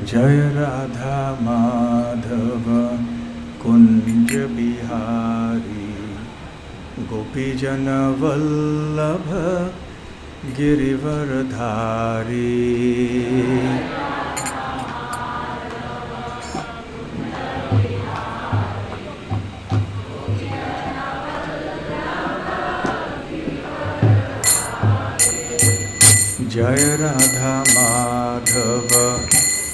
जय राधा माधव कुंज बिहारी गोपीजन वल्लभ गिरिवरधारी। जय राधा माधव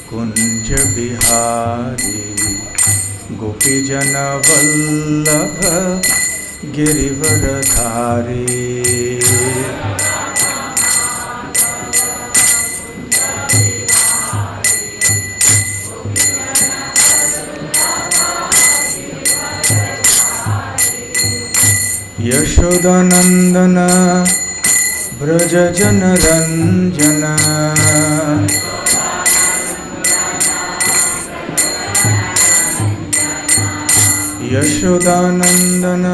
कुंज बिहारी गोपीजन वल्लभ गिरिवरधारी। यशोदानंदन ब्रज जन रंजन यशोदानंदन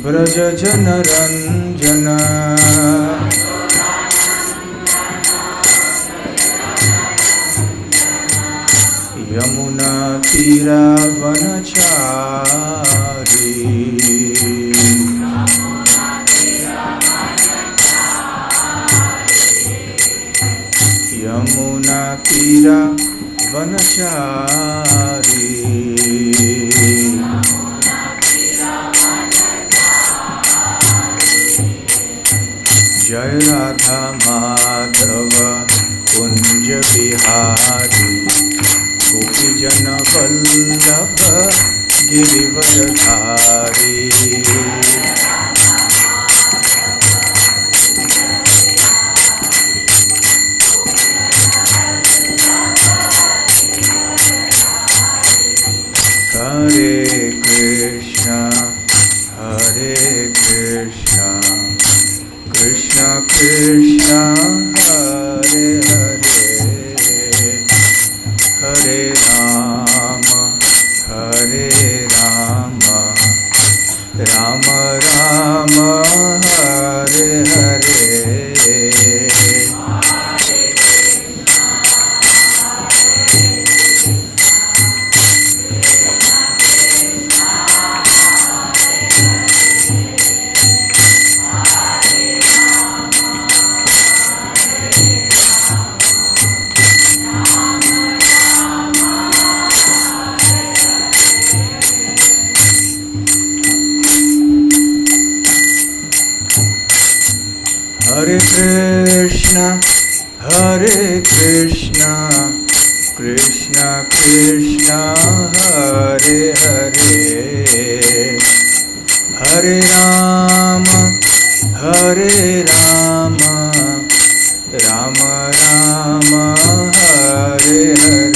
ब्रज जन रंजन। यमुना तीरा वनचारी यमुना तीरा वनचारी। जय Radha Madhav Kunj Bihari गोपीजन Vallabh Girivardhari. Hare Krishna, Krishna Krishna, Hare Hare, Hare Rama, Rama Rama, Hare Hare. Hare Krishna, Krishna Krishna, Hare Hare, Hare Rama, Rama Rama, Hare Hare.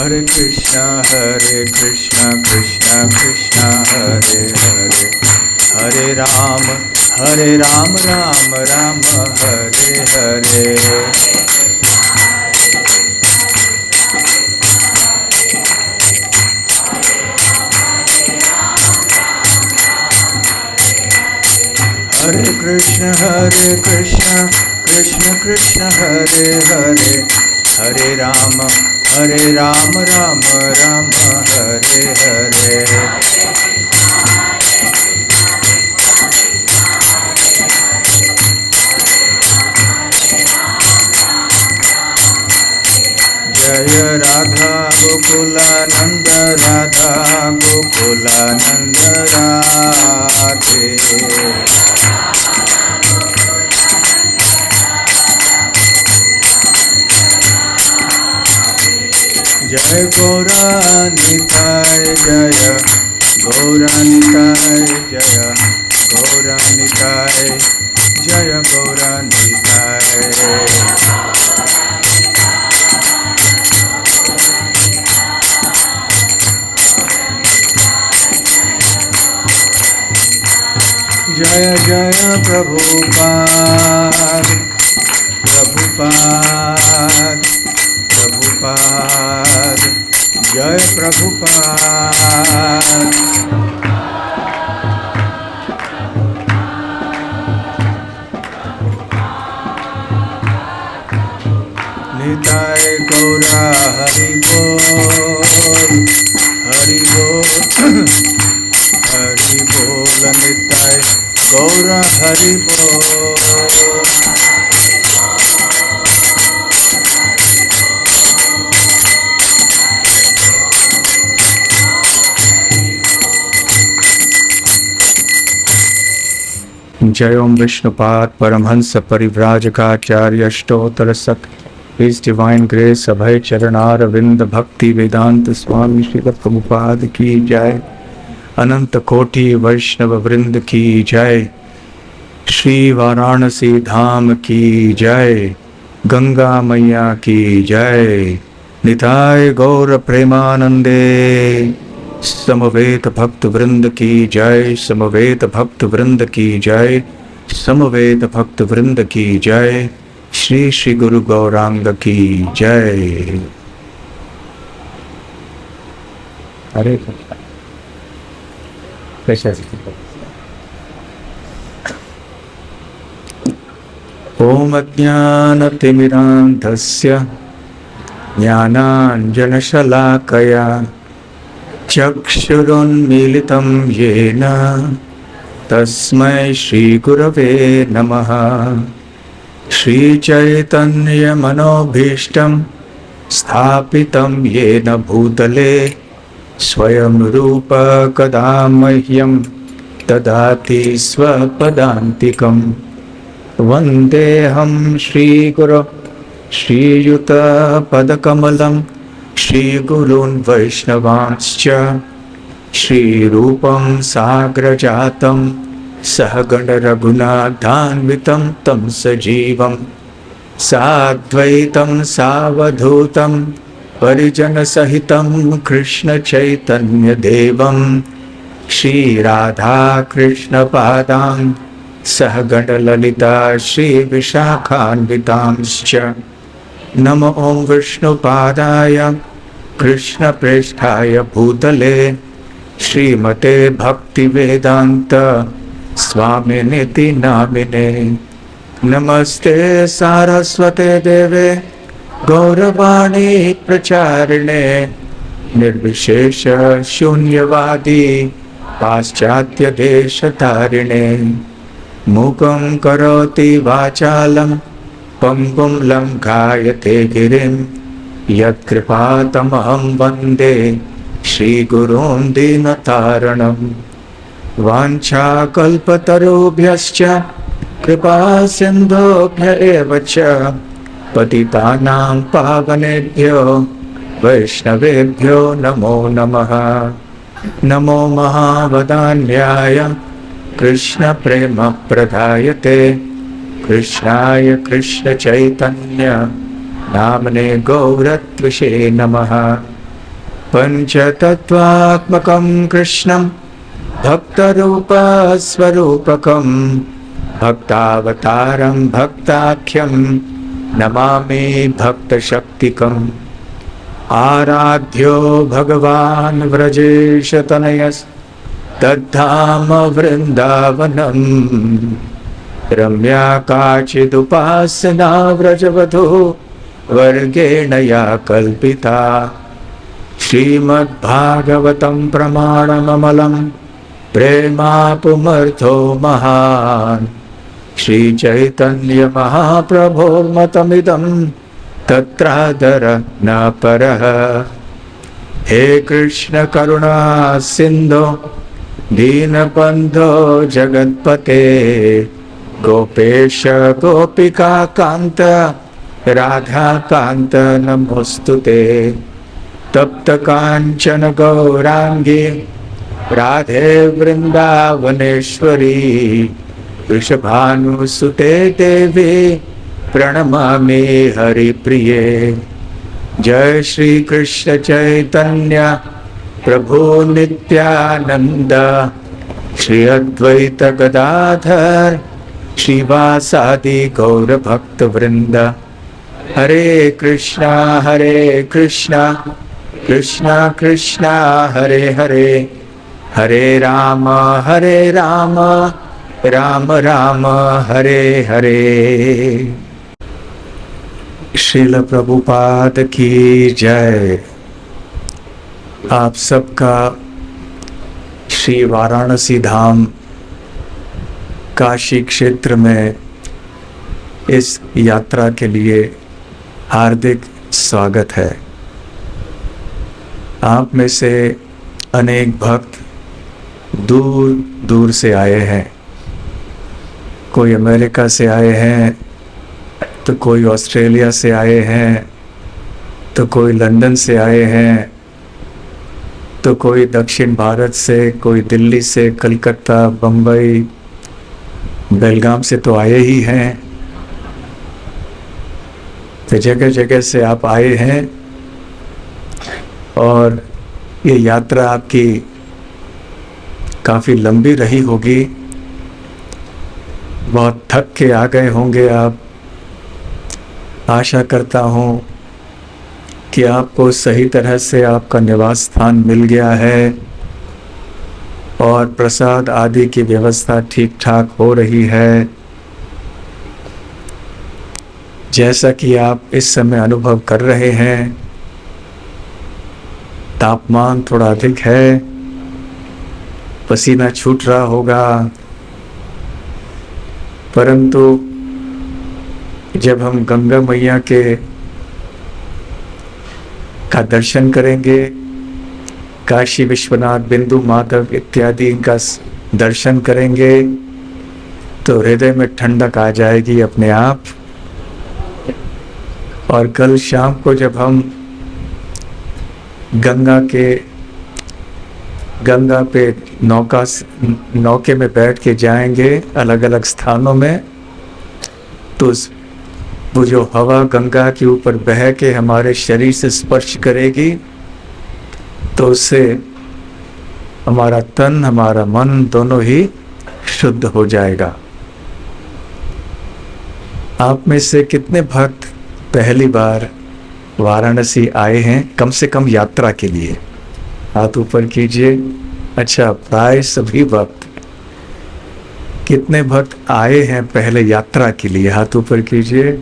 Hare Krishna, Krishna Krishna, Hare Hare, Hare Rama, Rama Rama, Hare Hare. Hare Krishna, Krishna Krishna, Hare Hare, Hare Rama, Rama Rama, Hare Hare. Jaya Radha Gokulananda Radha Gokulananda Radhe. Jai Gauranitai, Jaya Gauranitai, Jaya Gauranitai, Jaya Gauranitai. जय जय प्रभुपाद प्रभुपाद प्रभुपाद जय प्रभुपाद। निताय गौरा हरि बोल हरि बोल हरि बोल निताय गौरा हरि बोल। जय ओम विष्णुपाद परमहंस परिव्राजकाचार्य अष्टोत्तर सत His Divine Grace अभय चरणार विंद भक्ति वेदांत स्वामी श्री प्रभुपाद की जय। अनंत कोटि वैष्णव वृंद की जय। श्री वाराणसी धाम की जय। गंगा मैया की जय। निताय गौर प्रेमानंदे। समवेत भक्त वृंद की जय। समवेत भक्त वृंद की जय। समवेत भक्त वृंद की जय। श्री श्री गुरु गौरांग की जय। हरे ओम अज्ञानतिमिरान्धस्य ज्ञानाञ्जनशलाकया चक्षुरुन्मीलितं येन तस्मै श्रीगुरवे नमः। श्रीचैतन्यमनोभीष्टं स्थापितं येन भूतले स्वयं रूप कदा मह्यं ददाति स्वपदान्तिकं। वन्देऽहं श्रीगुरो श्रीयुतपदकमलं श्रीगुरून् वैष्णवांश्च श्रीरूपं साग्रजातं सहगण रघुनाथान्वितं तं सजीवं साद्वैतं सावधूतं परिजनसहितं कृष्णचैतन्यदेवं श्रीराधाकृष्णपादान् सहगण ललिता श्रीविशाखान्वितांश्च। नमो ॐ विष्णुपादाय कृष्णप्रेष्ठाय भूतले श्रीमते भक्तिवेदान्त स्वामिनिति नामिने। नमस्ते सारस्वते देवे गौरवाणी प्रचारिणे निर्विशेष शून्यवादी पाश्चात्य देशतारिणे। मूकं करोति वाचालं पंगुं लंघायते गिरिं यत्कृपातमहं वन्दे श्रीगुरून् दीनतारणम्। वाञ्छाकल्पतरुभ्यश्च कृपा सिन्धुभ्य एव च पतितानां पावनेभ्यो वैष्णवेभ्यो नमो नमः। नमो महावदान्याय कृष्णप्रेमप्रदायते कृष्णाय कृष्णचैतन्य नाम्ने गौरत्विषे नमः। पञ्चतत्त्वात्मकं कृष्णं भक्तरूपस्वरूपकं भक्तावतारं भक्ताख्यं नमामि भक्तशक्तिकम्। आराध्यो भगवान् व्रजेशतनयस्तद्धाम वृन्दावनम्। रम्या काचिदुपासना व्रजवधू वर्गेण या कल्पिता। श्रीमद्भागवतं प्रमाणममलं प्रेमापुमर्थो महान्। श्रीचैतन्य महाप्रभोर्मतमिदं तत्रादर न परः। हे कृष्ण करुणा सिन्धो दीनबन्धो जगत्पते गोपेश गोपिका कान्त राधा कान्त नमोस्तुते। तप्त कांचन गौरांगी राधे वृंदावनेश्वरी वृषभानुसुते देवी प्रणमामि हरिप्रिये। जय श्री कृष्ण चैतन्य प्रभु नित्यानंद श्री अद्वैत गदाधर श्रीवासादि गौर भक्त वृंद। हरे कृष्णा कृष्णा कृष्णा हरे हरे, हरे राम राम राम हरे हरे। श्रील प्रभुपाद की जय। आप सबका श्री वाराणसी धाम काशी क्षेत्र में इस यात्रा के लिए हार्दिक स्वागत है। आप में से अनेक भक्त दूर दूर से आए हैं। कोई अमेरिका से आए हैं, तो कोई ऑस्ट्रेलिया से आए हैं, तो कोई लंदन से आए हैं, तो कोई दक्षिण भारत से, कोई दिल्ली से, कलकत्ता, बम्बई, बेलगाम से तो आए ही हैं। तो जगह जगह से आप आए हैं और ये यात्रा आपकी काफ़ी लंबी रही होगी। बहुत थक के आ गए होंगे आप। आशा करता हूँ कि आपको सही तरह से आपका निवास स्थान मिल गया है और प्रसाद आदि की व्यवस्था ठीक ठाक हो रही है। जैसा कि आप इस समय अनुभव कर रहे हैं, तापमान थोड़ा अधिक है, पसीना छूट रहा होगा, परंतु जब हम गंगा मैया का दर्शन करेंगे, काशी विश्वनाथ, बिंदु माधव इत्यादि इनका दर्शन करेंगे, तो हृदय में ठंडक आ जाएगी अपने आप। और कल शाम को जब हम गंगा पे नौके में बैठ के जाएंगे अलग अलग स्थानों में, तो वो जो हवा गंगा के ऊपर बह के हमारे शरीर से स्पर्श करेगी, तो उससे हमारा तन, हमारा मन दोनों ही शुद्ध हो जाएगा। आप में से कितने भक्त पहली बार वाराणसी आए हैं, कम से कम यात्रा के लिए? हाथ ऊपर कीजिए। अच्छा, प्राय सभी भक्त। कितने भक्त आए हैं पहले यात्रा के लिए? हाथ ऊपर कीजिए।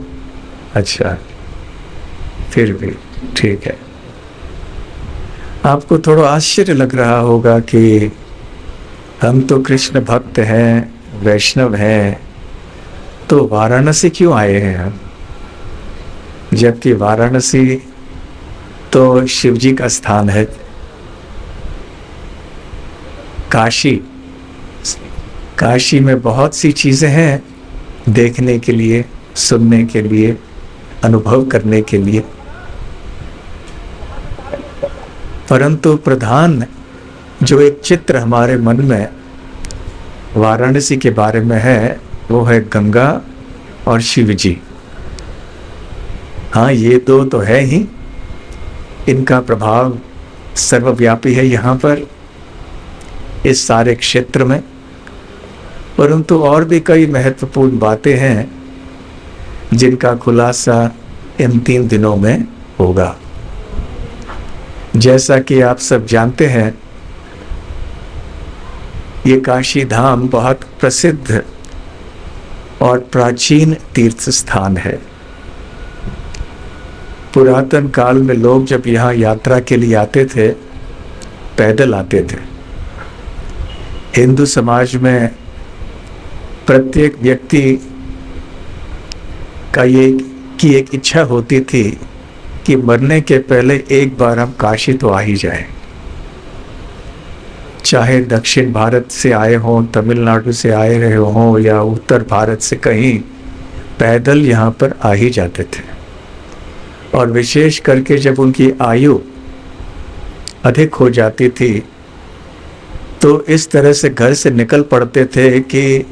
अच्छा, फिर भी ठीक है। आपको थोड़ा आश्चर्य लग रहा होगा कि हम तो कृष्ण भक्त हैं, वैष्णव हैं, तो वाराणसी क्यों आए हैं हम? जबकि वाराणसी तो शिव जी का स्थान है। काशी में बहुत सी चीज़ें हैं देखने के लिए, सुनने के लिए, अनुभव करने के लिए, परंतु प्रधान जो एक चित्र हमारे मन में वाराणसी के बारे में है, वो है गंगा और शिव जी। हाँ, ये दो तो है ही, इनका प्रभाव सर्वव्यापी है यहाँ पर, इस सारे क्षेत्र में। परंतु और भी कई महत्वपूर्ण बातें हैं जिनका खुलासा इन 3 दिनों में होगा। जैसा कि आप सब जानते हैं, ये काशी धाम बहुत प्रसिद्ध और प्राचीन तीर्थ स्थान है। पुरातन काल में लोग जब यहाँ यात्रा के लिए आते थे, पैदल आते थे। हिंदू समाज में प्रत्येक व्यक्ति का एक इच्छा होती थी कि मरने के पहले एक बार हम काशी तो आ ही जाएं। चाहे दक्षिण भारत से आए हों, तमिलनाडु से आए रहे हों, या उत्तर भारत से कहीं, पैदल यहाँ पर आ ही जाते थे। और विशेष करके जब उनकी आयु अधिक हो जाती थी, तो इस तरह से घर से निकल पड़ते थे कि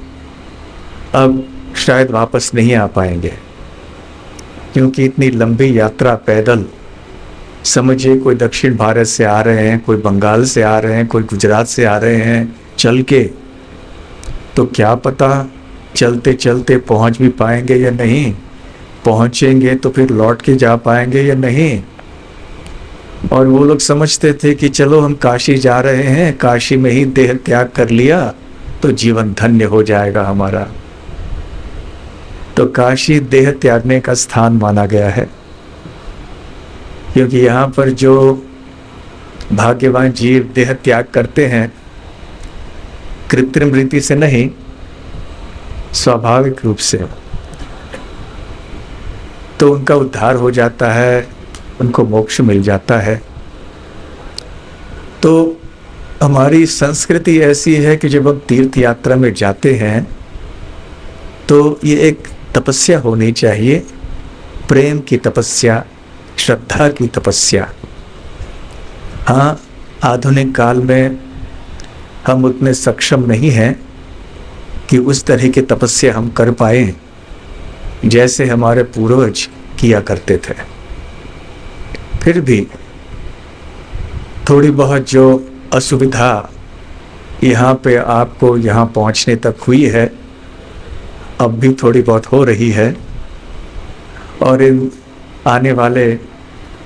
अब शायद वापस नहीं आ पाएंगे, क्योंकि इतनी लंबी यात्रा पैदल, समझिए कोई दक्षिण भारत से आ रहे हैं, कोई बंगाल से आ रहे हैं, कोई गुजरात से आ रहे हैं, चल के तो क्या पता चलते चलते पहुंच भी पाएंगे या नहीं, पहुंचेंगे तो फिर लौट के जा पाएंगे या नहीं। और वो लोग समझते थे कि चलो हम काशी जा रहे हैं, काशी में ही देह त्याग कर लिया तो जीवन धन्य हो जाएगा हमारा। तो काशी देह त्यागने का स्थान माना गया है, क्योंकि यहाँ पर जो भाग्यवान जीव देह त्याग करते हैं कृत्रिम रीति से नहीं, स्वाभाविक रूप से, तो उनका उद्धार हो जाता है, उनको मोक्ष मिल जाता है। तो हमारी संस्कृति ऐसी है कि जब हम तीर्थ यात्रा में जाते हैं तो ये एक तपस्या होनी चाहिए, प्रेम की तपस्या, श्रद्धा की तपस्या। हाँ, आधुनिक काल में हम उतने सक्षम नहीं हैं कि उस तरह की तपस्या हम कर पाए जैसे हमारे पूर्वज किया करते थे। फिर भी थोड़ी बहुत जो असुविधा यहाँ पे आपको यहाँ पहुँचने तक हुई है, अब भी थोड़ी बहुत हो रही है, और इन आने वाले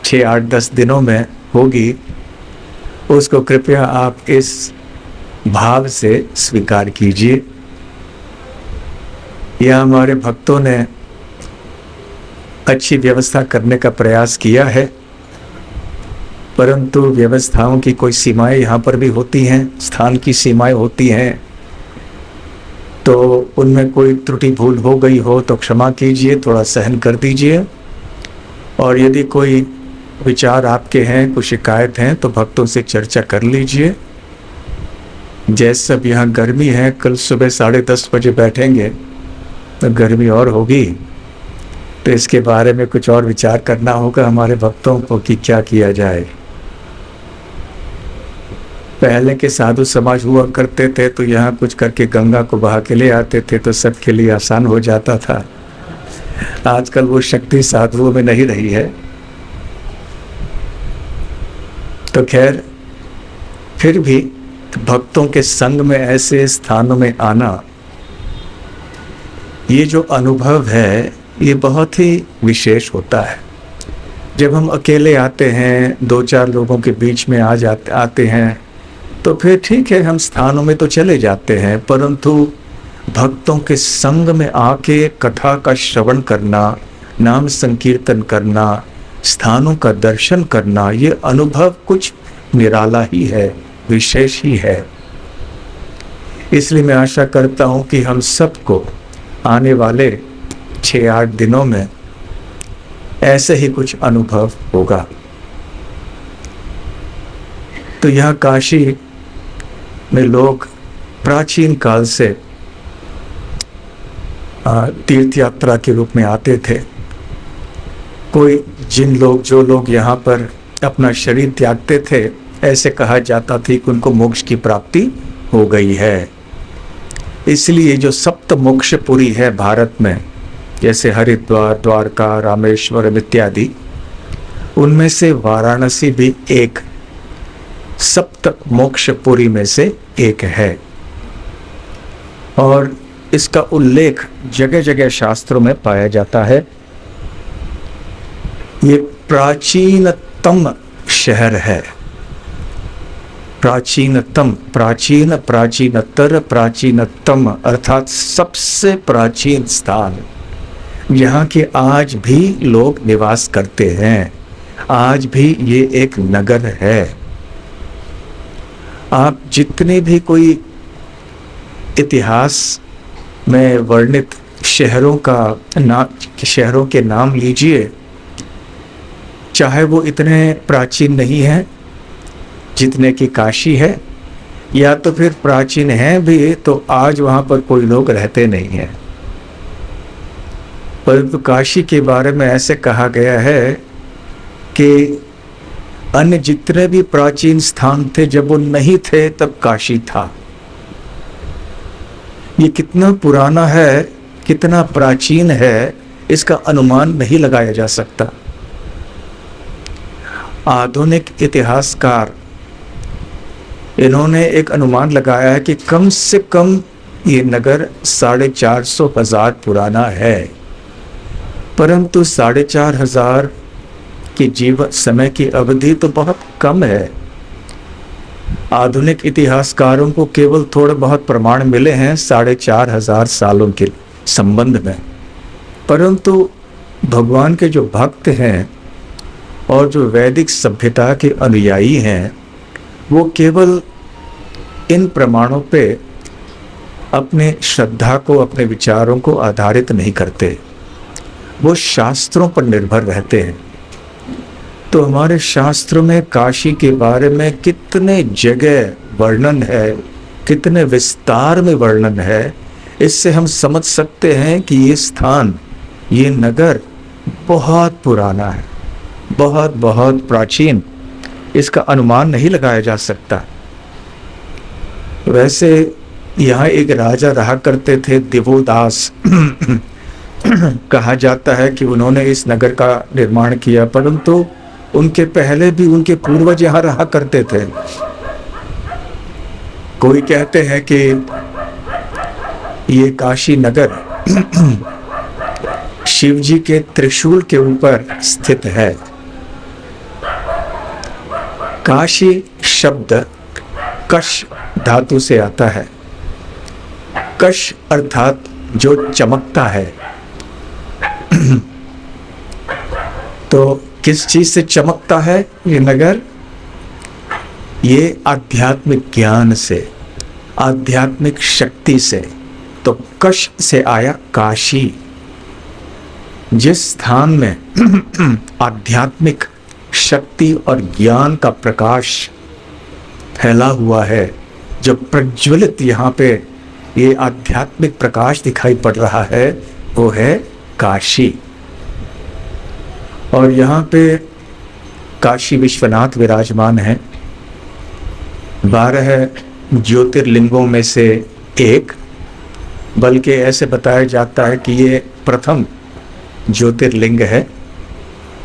6, 8, 10 दिनों में होगी, उसको कृपया आप इस भाव से स्वीकार कीजिए। यह हमारे भक्तों ने अच्छी व्यवस्था करने का प्रयास किया है, परंतु व्यवस्थाओं की कोई सीमाएं यहाँ पर भी होती हैं, स्थान की सीमाएं होती हैं। तो उनमें कोई त्रुटि भूल हो गई हो तो क्षमा कीजिए, थोड़ा सहन कर दीजिए। और यदि कोई विचार आपके हैं, कुछ शिकायत हैं, तो भक्तों से चर्चा कर लीजिए। जैसे अब यहाँ गर्मी है, कल सुबह 10:30 बजे बैठेंगे तो गर्मी और होगी, तो इसके बारे में कुछ और विचार करना होगा हमारे भक्तों को कि क्या किया जाए। पहले के साधु समाज हुआ करते थे तो यहाँ कुछ करके गंगा को बहा के ले आते थे तो सबके लिए आसान हो जाता था। आजकल वो शक्ति साधुओं में नहीं रही है। तो खैर, फिर भी भक्तों के संग में ऐसे स्थानों में आना, ये जो अनुभव है ये बहुत ही विशेष होता है। जब हम अकेले आते हैं, 2-4 लोगों के बीच में आते हैं तो फिर ठीक है, हम स्थानों में तो चले जाते हैं, परंतु भक्तों के संग में आके कथा का श्रवण करना, नाम संकीर्तन करना, स्थानों का दर्शन करना, ये अनुभव कुछ निराला ही है, विशेष ही है। इसलिए मैं आशा करता हूँ कि हम सबको आने वाले 6-8 दिनों में ऐसे ही कुछ अनुभव होगा। तो यहाँ काशी में लोग प्राचीन काल से तीर्थ यात्रा के रूप में आते थे। जो लोग यहाँ पर अपना शरीर त्यागते थे, ऐसे कहा जाता था कि उनको मोक्ष की प्राप्ति हो गई है। इसलिए जो सप्त मोक्षपुरी है भारत में, जैसे हरिद्वार, द्वारका, रामेश्वरम इत्यादि, उनमें से वाराणसी भी एक सप्त मोक्षपुरी में से एक है। और इसका उल्लेख जगह जगह शास्त्रों में पाया जाता है। ये प्राचीनतम शहर है, प्राचीनतम, प्राचीन, प्राचीनतर, प्राचीनतम, अर्थात सबसे प्राचीन स्थान, यहाँ के आज भी लोग निवास करते हैं। आज भी ये एक नगर है। आप जितने भी कोई इतिहास में वर्णित शहरों के नाम लीजिए, चाहे वो इतने प्राचीन नहीं हैं जितने की काशी है, या तो फिर प्राचीन हैं भी तो आज वहाँ पर कोई लोग रहते नहीं हैं। परंतु काशी के बारे में ऐसे कहा गया है कि अन्य जितने भी प्राचीन स्थान थे, जब वो नहीं थे तब काशी था। ये कितना पुराना है, कितना प्राचीन है, इसका अनुमान नहीं लगाया जा सकता। आधुनिक इतिहासकार इन्होंने एक अनुमान लगाया है कि कम से कम ये नगर 450 पुराना है, परंतु 4,500 की जीवन समय की अवधि तो बहुत कम है। आधुनिक इतिहासकारों को केवल थोड़े बहुत प्रमाण मिले हैं 4,500 सालों के संबंध में, परंतु भगवान के जो भक्त हैं और जो वैदिक सभ्यता के अनुयायी हैं वो केवल इन प्रमाणों पे अपने श्रद्धा को, अपने विचारों को आधारित नहीं करते, वो शास्त्रों पर निर्भर रहते हैं। तो हमारे शास्त्रों में काशी के बारे में कितने जगह वर्णन है, कितने विस्तार में वर्णन है, इससे हम समझ सकते हैं कि ये स्थान, ये नगर बहुत पुराना है, बहुत बहुत प्राचीन। इसका अनुमान नहीं लगाया जा सकता। वैसे यहाँ एक राजा रहा करते थे, दिवोदास कहा जाता है कि उन्होंने इस नगर का निर्माण किया, परंतु उनके पहले भी उनके पूर्वज यहाँ रहा करते थे। कोई कहते हैं कि ये काशी नगर शिव जी के त्रिशूल के ऊपर स्थित है। काशी शब्द कश धातु से आता है। कश अर्थात जो चमकता है। तो किस चीज से चमकता है ये नगर? ये आध्यात्मिक ज्ञान से, आध्यात्मिक शक्ति से। तो कश से आया काशी। जिस स्थान में आध्यात्मिक शक्ति और ज्ञान का प्रकाश फैला हुआ है, जो प्रज्वलित यहाँ पे ये आध्यात्मिक प्रकाश दिखाई पड़ रहा है, वो है काशी। और यहाँ पे काशी विश्वनाथ विराजमान है। 12 ज्योतिर्लिंगों में से एक, बल्कि ऐसे बताया जाता है कि ये प्रथम ज्योतिर्लिंग है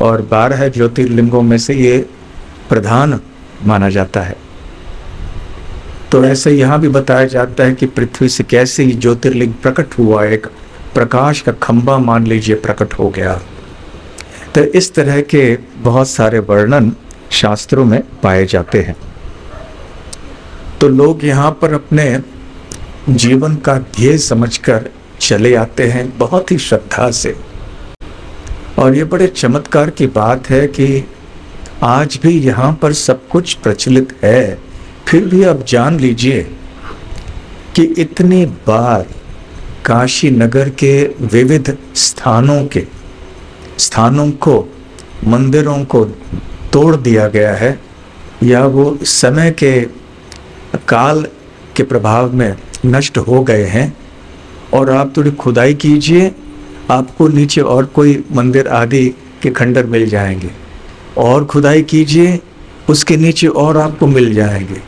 और 12 ज्योतिर्लिंगों में से ये प्रधान माना जाता है। तो ऐसे यहाँ भी बताया जाता है कि पृथ्वी से कैसे ही ज्योतिर्लिंग प्रकट हुआ, एक प्रकाश का खंभा मान लीजिए प्रकट हो गया। तो इस तरह के बहुत सारे वर्णन शास्त्रों में पाए जाते हैं। तो लोग यहाँ पर अपने जीवन का ध्येय समझकर चले आते हैं बहुत ही श्रद्धा से। और ये बड़े चमत्कार की बात है कि आज भी यहाँ पर सब कुछ प्रचलित है, फिर भी आप जान लीजिए कि इतनी बार काशी नगर के विविध स्थानों को, मंदिरों को तोड़ दिया गया है, या वो समय के काल के प्रभाव में नष्ट हो गए हैं। और आप थोड़ी खुदाई कीजिए, आपको नीचे और कोई मंदिर आदि के खंडर मिल जाएंगे, और खुदाई कीजिए उसके नीचे और आपको मिल जाएंगे,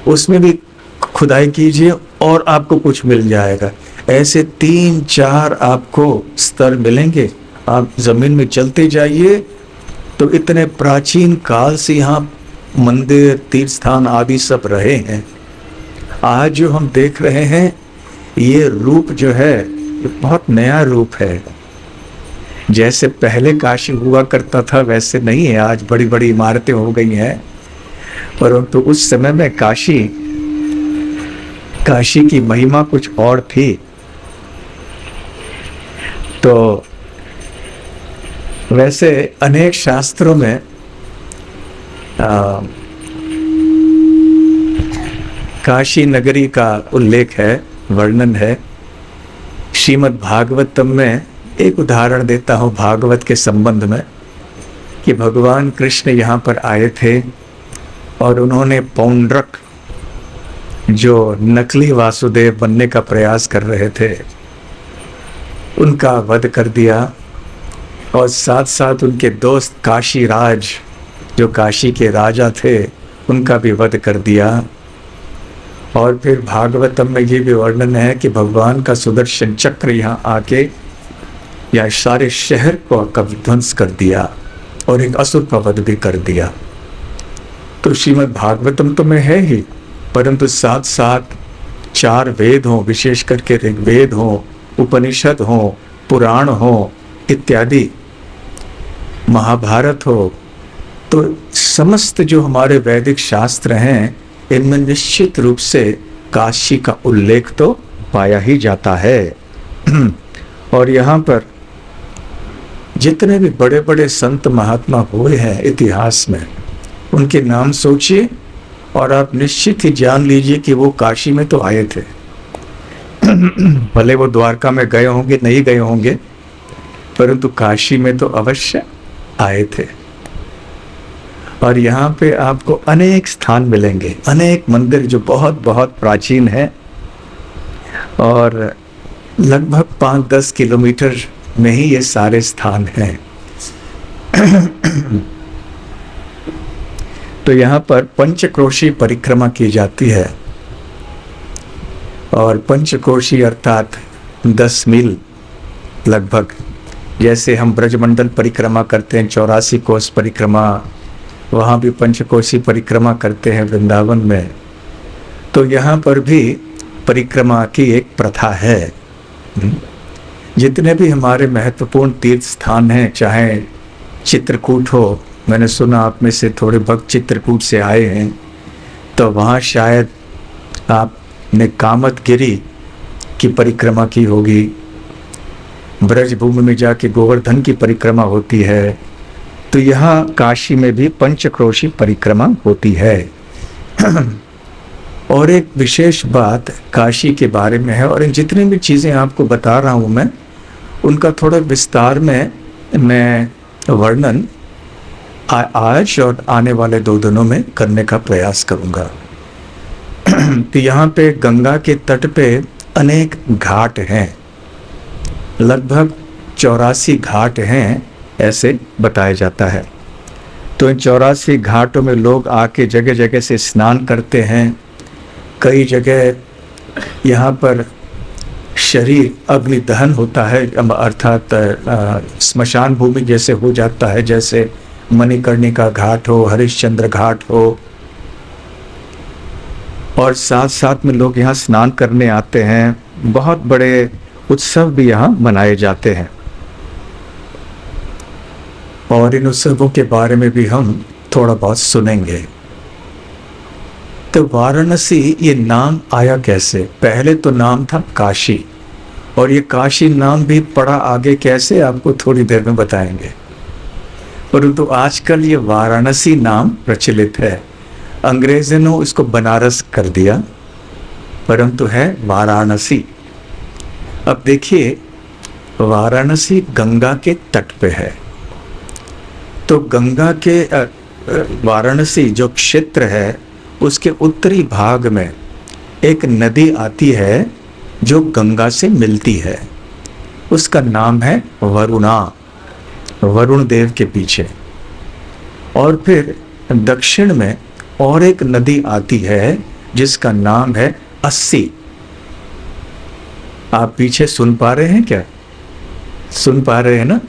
उसमें भी खुदाई कीजिए और आपको कुछ मिल जाएगा। ऐसे 3-4 आपको स्तर मिलेंगे। आप जमीन में चलते जाइए तो इतने प्राचीन काल से यहाँ मंदिर, तीर्थ स्थान आदि सब रहे हैं। आज जो हम देख रहे हैं ये रूप जो है ये बहुत नया रूप है। जैसे पहले काशी हुआ करता था वैसे नहीं है। आज बड़ी बड़ी इमारतें हो गई हैं, परंतु उस समय में काशी की महिमा कुछ और थी। तो वैसे अनेक शास्त्रों में काशी नगरी का उल्लेख है, वर्णन है। श्रीमद् भागवतम में एक उदाहरण देता हूँ भागवत के संबंध में, कि भगवान कृष्ण यहाँ पर आए थे और उन्होंने पौंड्रक, जो नकली वासुदेव बनने का प्रयास कर रहे थे, उनका वध कर दिया। और साथ साथ उनके दोस्त काशी राज, जो काशी के राजा थे, उनका भी वध कर दिया। और फिर भागवतम में ये भी वर्णन है कि भगवान का सुदर्शन चक्र यहाँ आके या सारे शहर का विध्वंस कर दिया और एक असुर का वध भी कर दिया। तो श्रीमद् भागवतम तो में है ही, परंतु साथ साथ 4 वेद हों, विशेष करके ऋग्वेद हो, उपनिषद हो, पुराण हो इत्यादि, महाभारत हो, तो समस्त जो हमारे वैदिक शास्त्र हैं इनमें निश्चित रूप से काशी का उल्लेख तो पाया ही जाता है। और यहाँ पर जितने भी बड़े बड़े संत महात्मा हुए हैं इतिहास में, उनके नाम सोचिए और आप निश्चित ही जान लीजिए कि वो काशी में तो आए थे। भले वो द्वारका में गए होंगे, नहीं गए होंगे, परंतु काशी में तो अवश्य आए थे। और यहाँ पे आपको अनेक स्थान मिलेंगे, अनेक मंदिर जो बहुत बहुत प्राचीन है और लगभग 5-10 किलोमीटर में ही ये सारे स्थान हैं। तो यहाँ पर पंचक्रोशी परिक्रमा की जाती है और पंचक्रोशी अर्थात 10 मील लगभग, जैसे हम ब्रजमंडल परिक्रमा करते हैं 84 कोस परिक्रमा, वहाँ भी पंचकोशी परिक्रमा करते हैं वृंदावन में। तो यहाँ पर भी परिक्रमा की एक प्रथा है। जितने भी हमारे महत्वपूर्ण तीर्थ स्थान हैं, चाहे चित्रकूट हो, मैंने सुना आप में से थोड़े भक्त चित्रकूट से आए हैं, तो वहाँ शायद आपने कामतगिरी की परिक्रमा की होगी। ब्रजभूमि में जाके गोवर्धन की परिक्रमा होती है। तो यहाँ काशी में भी पंचक्रोशी परिक्रमा होती है। और एक विशेष बात काशी के बारे में है, और इन जितनी भी चीज़ें आपको बता रहा हूँ मैं, उनका थोड़ा विस्तार में मैं वर्णन आज और आने वाले 2 दिनों में करने का प्रयास करूँगा। तो यहाँ पे गंगा के तट पे अनेक घाट हैं, लगभग 84 घाट हैं ऐसे बताया जाता है। तो इन 84 घाटों में लोग आके जगह जगह से स्नान करते हैं। कई जगह यहाँ पर शरीर अग्नि दहन होता है, अर्थात स्मशान भूमि जैसे हो जाता है, जैसे मणिकर्णिका घाट हो, हरिश्चंद्र घाट हो। और साथ साथ में लोग यहाँ स्नान करने आते हैं। बहुत बड़े उत्सव भी यहाँ मनाए जाते हैं और इन उत्सवों के बारे में भी हम थोड़ा बहुत सुनेंगे। तो वाराणसी ये नाम आया कैसे? पहले तो नाम था काशी, और ये काशी नाम भी पड़ा आगे कैसे आपको थोड़ी देर में बताएंगे। परंतु आजकल ये वाराणसी नाम प्रचलित है। अंग्रेजों ने इसको बनारस कर दिया, परंतु है वाराणसी। अब देखिए, वाराणसी गंगा के तट पे है। तो गंगा के वाराणसी जो क्षेत्र है उसके उत्तरी भाग में एक नदी आती है जो गंगा से मिलती है। उसका नाम है वरुणा, वरुण देव के पीछे। और फिर दक्षिण में और एक नदी आती है जिसका नाम है अस्सी। आप पीछे सुन पा रहे हैं क्या? सुन पा रहे हैं ना?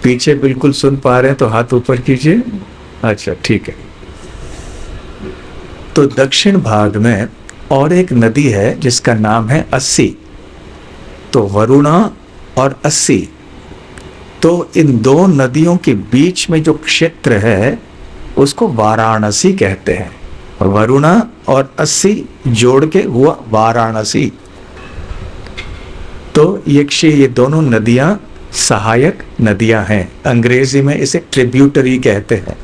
पीछे बिल्कुल सुन पा रहे हैं तो हाथ ऊपर कीजिए। अच्छा, ठीक है। तो दक्षिण भाग में और एक नदी है जिसका नाम है अस्सी। तो वरुणा और अस्सी, तो इन 2 नदियों के बीच में जो क्षेत्र है उसको वाराणसी कहते हैं। और वरुणा और अस्सी जोड़ के हुआ वाराणसी। तो ये दोनों नदियां सहायक नदियां हैं। अंग्रेजी में इसे ट्रिब्यूटरी कहते हैं,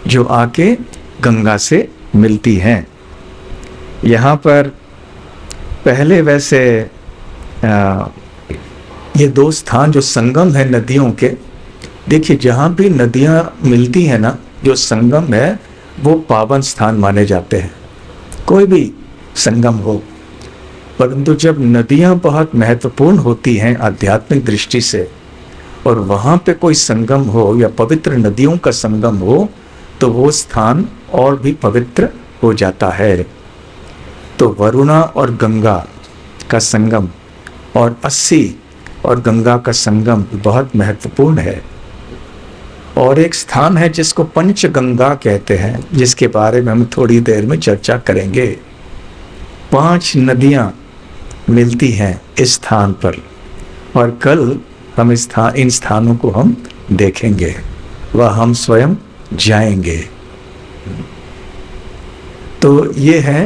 जो आके गंगा से मिलती हैं। यहाँ पर पहले वैसे ये 2 स्थान जो संगम है नदियों के, देखिए जहाँ भी नदियाँ मिलती हैं ना, जो संगम है वो पावन स्थान माने जाते हैं, कोई भी संगम हो। परंतु जब नदियाँ बहुत महत्वपूर्ण होती हैं आध्यात्मिक दृष्टि से, और वहाँ पे कोई संगम हो या पवित्र नदियों का संगम हो, तो वो स्थान और भी पवित्र हो जाता है। तो वरुणा और गंगा का संगम और अस्सी और गंगा का संगम बहुत महत्वपूर्ण है। और एक स्थान है जिसको पंचगंगा कहते हैं, जिसके बारे में हम थोड़ी देर में चर्चा करेंगे। 5 नदियां मिलती हैं इस स्थान पर, और कल हम इन स्थानों को हम देखेंगे, वह हम स्वयं जाएंगे। तो ये है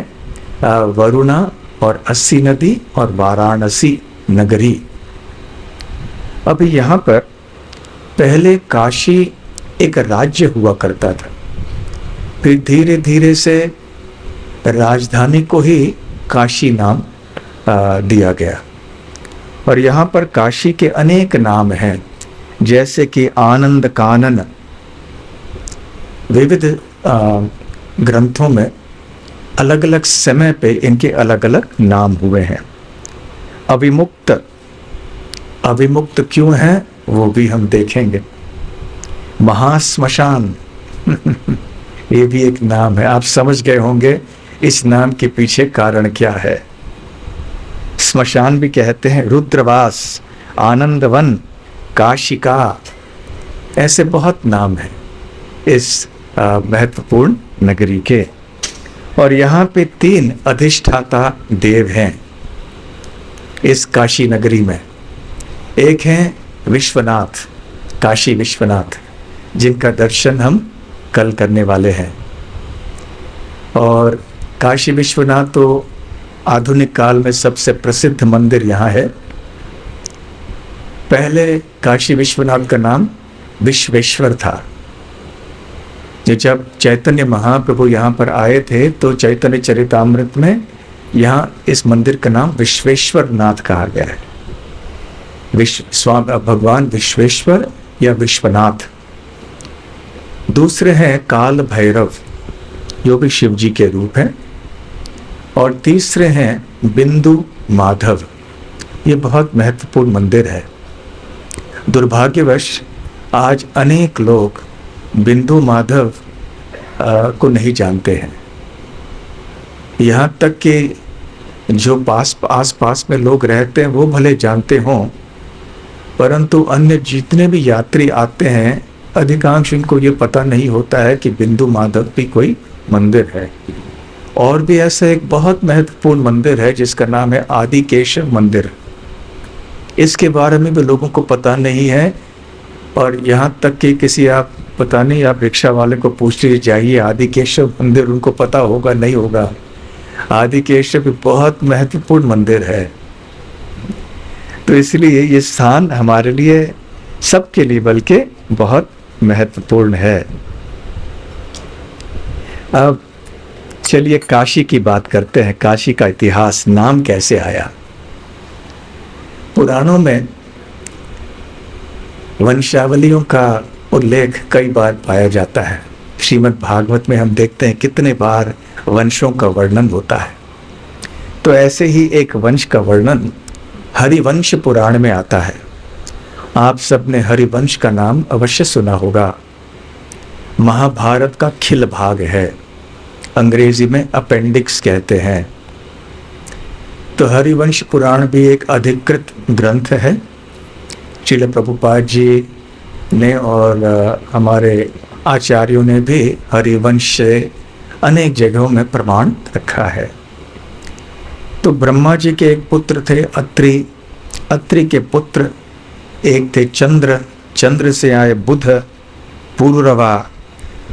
वरुणा और अस्सी नदी और वाराणसी नगरी। अभी यहाँ पर पहले काशी एक राज्य हुआ करता था, फिर धीरे धीरे से राजधानी को ही काशी नाम दिया गया। और यहाँ पर काशी के अनेक नाम हैं, जैसे कि आनंद कानन। विविध ग्रंथों में अलग अलग समय पे इनके अलग अलग नाम हुए हैं। अविमुक्त, अविमुक्त क्यों है वो भी हम देखेंगे। महाश्मशान ये भी एक नाम है। आप समझ गए होंगे इस नाम के पीछे कारण क्या है। श्मशान भी कहते हैं। रुद्रवास, आनंदवन, काशिका, ऐसे बहुत नाम हैं इस महत्वपूर्ण नगरी के। और यहाँ पे 3 अधिष्ठाता देव हैं इस काशी नगरी में। एक हैं विश्वनाथ, काशी विश्वनाथ, जिनका दर्शन हम कल करने वाले हैं। और काशी विश्वनाथ तो आधुनिक काल में सबसे प्रसिद्ध मंदिर यहाँ है। पहले काशी विश्वनाथ का नाम विश्वेश्वर था। जब चैतन्य महाप्रभु यहाँ पर आए थे तो चैतन्य चरितामृत में यहाँ इस मंदिर का नाम विश्वेश्वर नाथ कहा गया है। स्वामी भगवान विश्वेश्वर या विश्वनाथ। दूसरे हैं काल भैरव, जो भी शिव जी के रूप हैं। और तीसरे हैं बिंदु माधव। ये बहुत महत्वपूर्ण मंदिर है। दुर्भाग्यवश आज अनेक लोग बिंदु माधव को नहीं जानते हैं। यहाँ तक कि जो आस पास में लोग रहते हैं वो भले जानते हों, परंतु अन्य जितने भी यात्री आते हैं अधिकांश इनको ये पता नहीं होता है कि बिंदु माधव भी कोई मंदिर है। और भी ऐसा एक बहुत महत्वपूर्ण मंदिर है जिसका नाम है आदिकेशव मंदिर। इसके बारे में भी लोगों को पता नहीं है। और यहाँ तक कि किसी आप पता नहीं, आप रिक्शा वाले को पूछ लीजिए जाइए आदिकेशव मंदिर, उनको पता होगा नहीं होगा। आदिकेशव भी बहुत महत्वपूर्ण मंदिर है। तो इसलिए ये स्थान हमारे लिए, सबके लिए बल्कि बहुत महत्वपूर्ण है। अब चलिए काशी की बात करते हैं। काशी का इतिहास, नाम कैसे आया। पुराणों में वंशावलियों का उल्लेख कई बार पाया जाता है। श्रीमद् भागवत में हम देखते हैं कितने बार वंशों का वर्णन होता है। तो ऐसे ही एक वंश का वर्णन हरिवंश पुराण में आता है। आप सबने हरिवंश का नाम अवश्य सुना होगा। महाभारत का खिल भाग है, अंग्रेजी में अपेंडिक्स कहते हैं। तो हरिवंश पुराण भी एक अधिकृत ग्रंथ है। श्रील प्रभुपाद जी ने और हमारे आचार्यों ने भी हरिवंश से अनेक जगहों में प्रमाण रखा है। तो ब्रह्मा जी के एक पुत्र थे अत्रि, अत्रि के पुत्र एक थे चंद्र, चंद्र से आए बुध, पुरुरवा।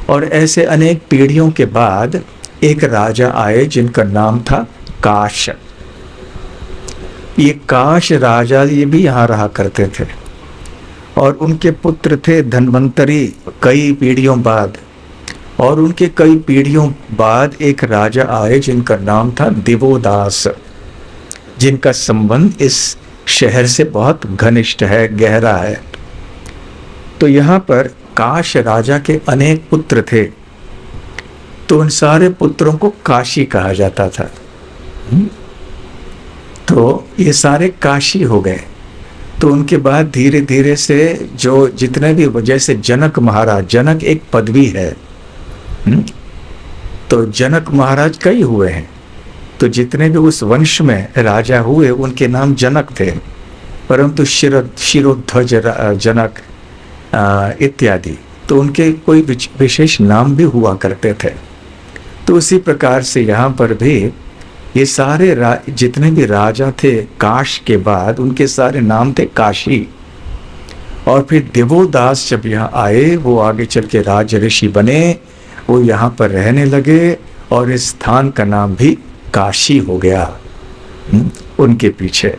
और ऐसे अनेक पीढ़ियों के बाद एक राजा आए जिनका नाम था काश। ये काश राजा ये भी यहाँ रहा करते थे। और उनके पुत्र थे धन्वंतरी कई पीढ़ियों बाद। और उनके कई पीढ़ियों बाद एक राजा आए जिनका नाम था दिवोदास, जिनका संबंध इस शहर से बहुत घनिष्ठ है, गहरा है। तो यहाँ पर काश राजा के अनेक पुत्र थे। तो उन सारे पुत्रों को काशी कहा जाता था। तो ये सारे काशी हो गए। तो उनके बाद धीरे धीरे से जो जितने भी, जैसे जनक महाराज, जनक एक पदवी है। तो जनक महाराज कई हुए हैं। तो जितने भी उस वंश में राजा हुए उनके नाम जनक थे, परंतु शिरोध्वज जनक इत्यादि, तो उनके कोई विशेष नाम भी हुआ करते थे। तो उसी प्रकार से यहाँ पर भी ये सारे जितने भी राजा थे काश के बाद, उनके सारे नाम थे काशी। और फिर देवोदास जब यहाँ आए, वो आगे चल के राज ऋषि बने, वो यहाँ पर रहने लगे और इस स्थान का नाम भी काशी हो गया। उनके पीछे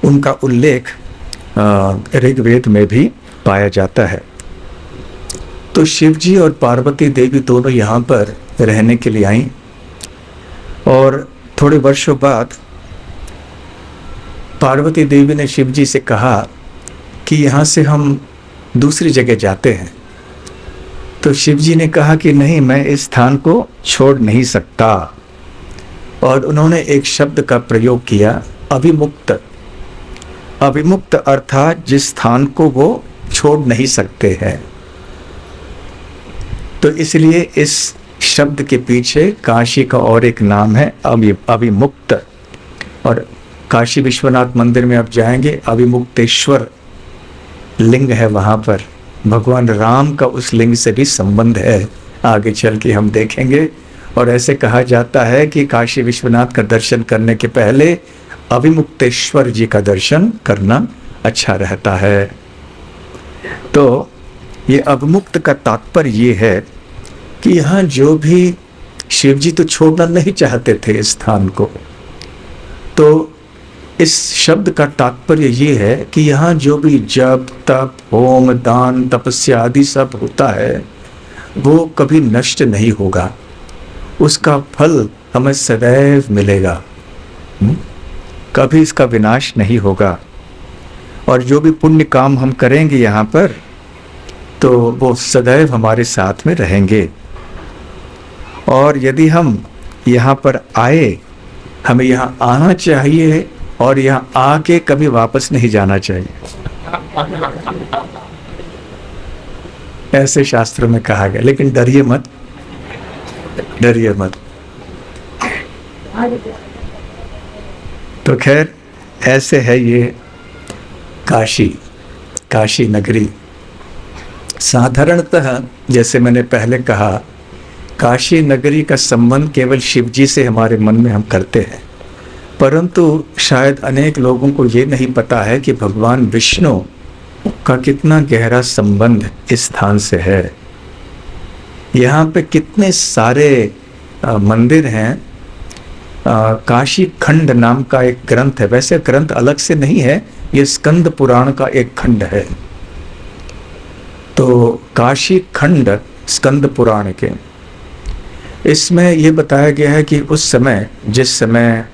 उनका उल्लेख ऋग्वेद में भी पाया जाता है। तो शिव जी और पार्वती देवी दोनों यहाँ पर रहने के लिए आई और थोड़े वर्षों बाद पार्वती देवी ने शिव जी से कहा कि यहाँ से हम दूसरी जगह जाते हैं। तो शिव जी ने कहा कि नहीं, मैं इस स्थान को छोड़ नहीं सकता। और उन्होंने एक शब्द का प्रयोग किया, अभिमुक्त। अभिमुक्त अर्थात जिस स्थान को वो छोड़ नहीं सकते हैं। तो इसलिए इस शब्द के पीछे काशी का और एक नाम है अभिमुक्त। और काशी विश्वनाथ मंदिर में आप जाएंगे, अभिमुक्तेश्वर लिंग है वहाँ पर। भगवान राम का उस लिंग से भी संबंध है, आगे चल के हम देखेंगे। और ऐसे कहा जाता है कि काशी विश्वनाथ का दर्शन करने के पहले अभिमुक्तेश्वर जी का दर्शन करना अच्छा रहता है। तो ये अभिमुक्त का तात्पर्य ये है कि यहाँ जो भी शिव जी तो छोड़ना नहीं चाहते थे इस स्थान को, तो इस शब्द का तात्पर्य ये है कि यहाँ जो भी जप तप होम दान तपस्या आदि सब होता है वो कभी नष्ट नहीं होगा, उसका फल हमें सदैव मिलेगा, कभी इसका विनाश नहीं होगा। और जो भी पुण्य काम हम करेंगे यहाँ पर, तो वो सदैव हमारे साथ में रहेंगे। और यदि हम यहाँ पर आए, हमें यहाँ आना चाहिए और यहाँ आके कभी वापस नहीं जाना चाहिए, ऐसे शास्त्रों में कहा गया। लेकिन डरिए मत, डरिए मत। तो खैर ऐसे है ये काशी, काशी नगरी। साधारणतः जैसे मैंने पहले कहा, काशी नगरी का संबंध केवल शिव जी से हमारे मन में हम करते हैं, परंतु शायद अनेक लोगों को ये नहीं पता है कि भगवान विष्णु का कितना गहरा संबंध इस स्थान से है। यहाँ पे कितने सारे मंदिर हैं। काशी खंड नाम का एक ग्रंथ है, वैसे ग्रंथ अलग से नहीं है, ये स्कंद पुराण का एक खंड है। तो काशी खंड स्कंद पुराण के, इसमें ये बताया गया है कि उस समय, जिस समय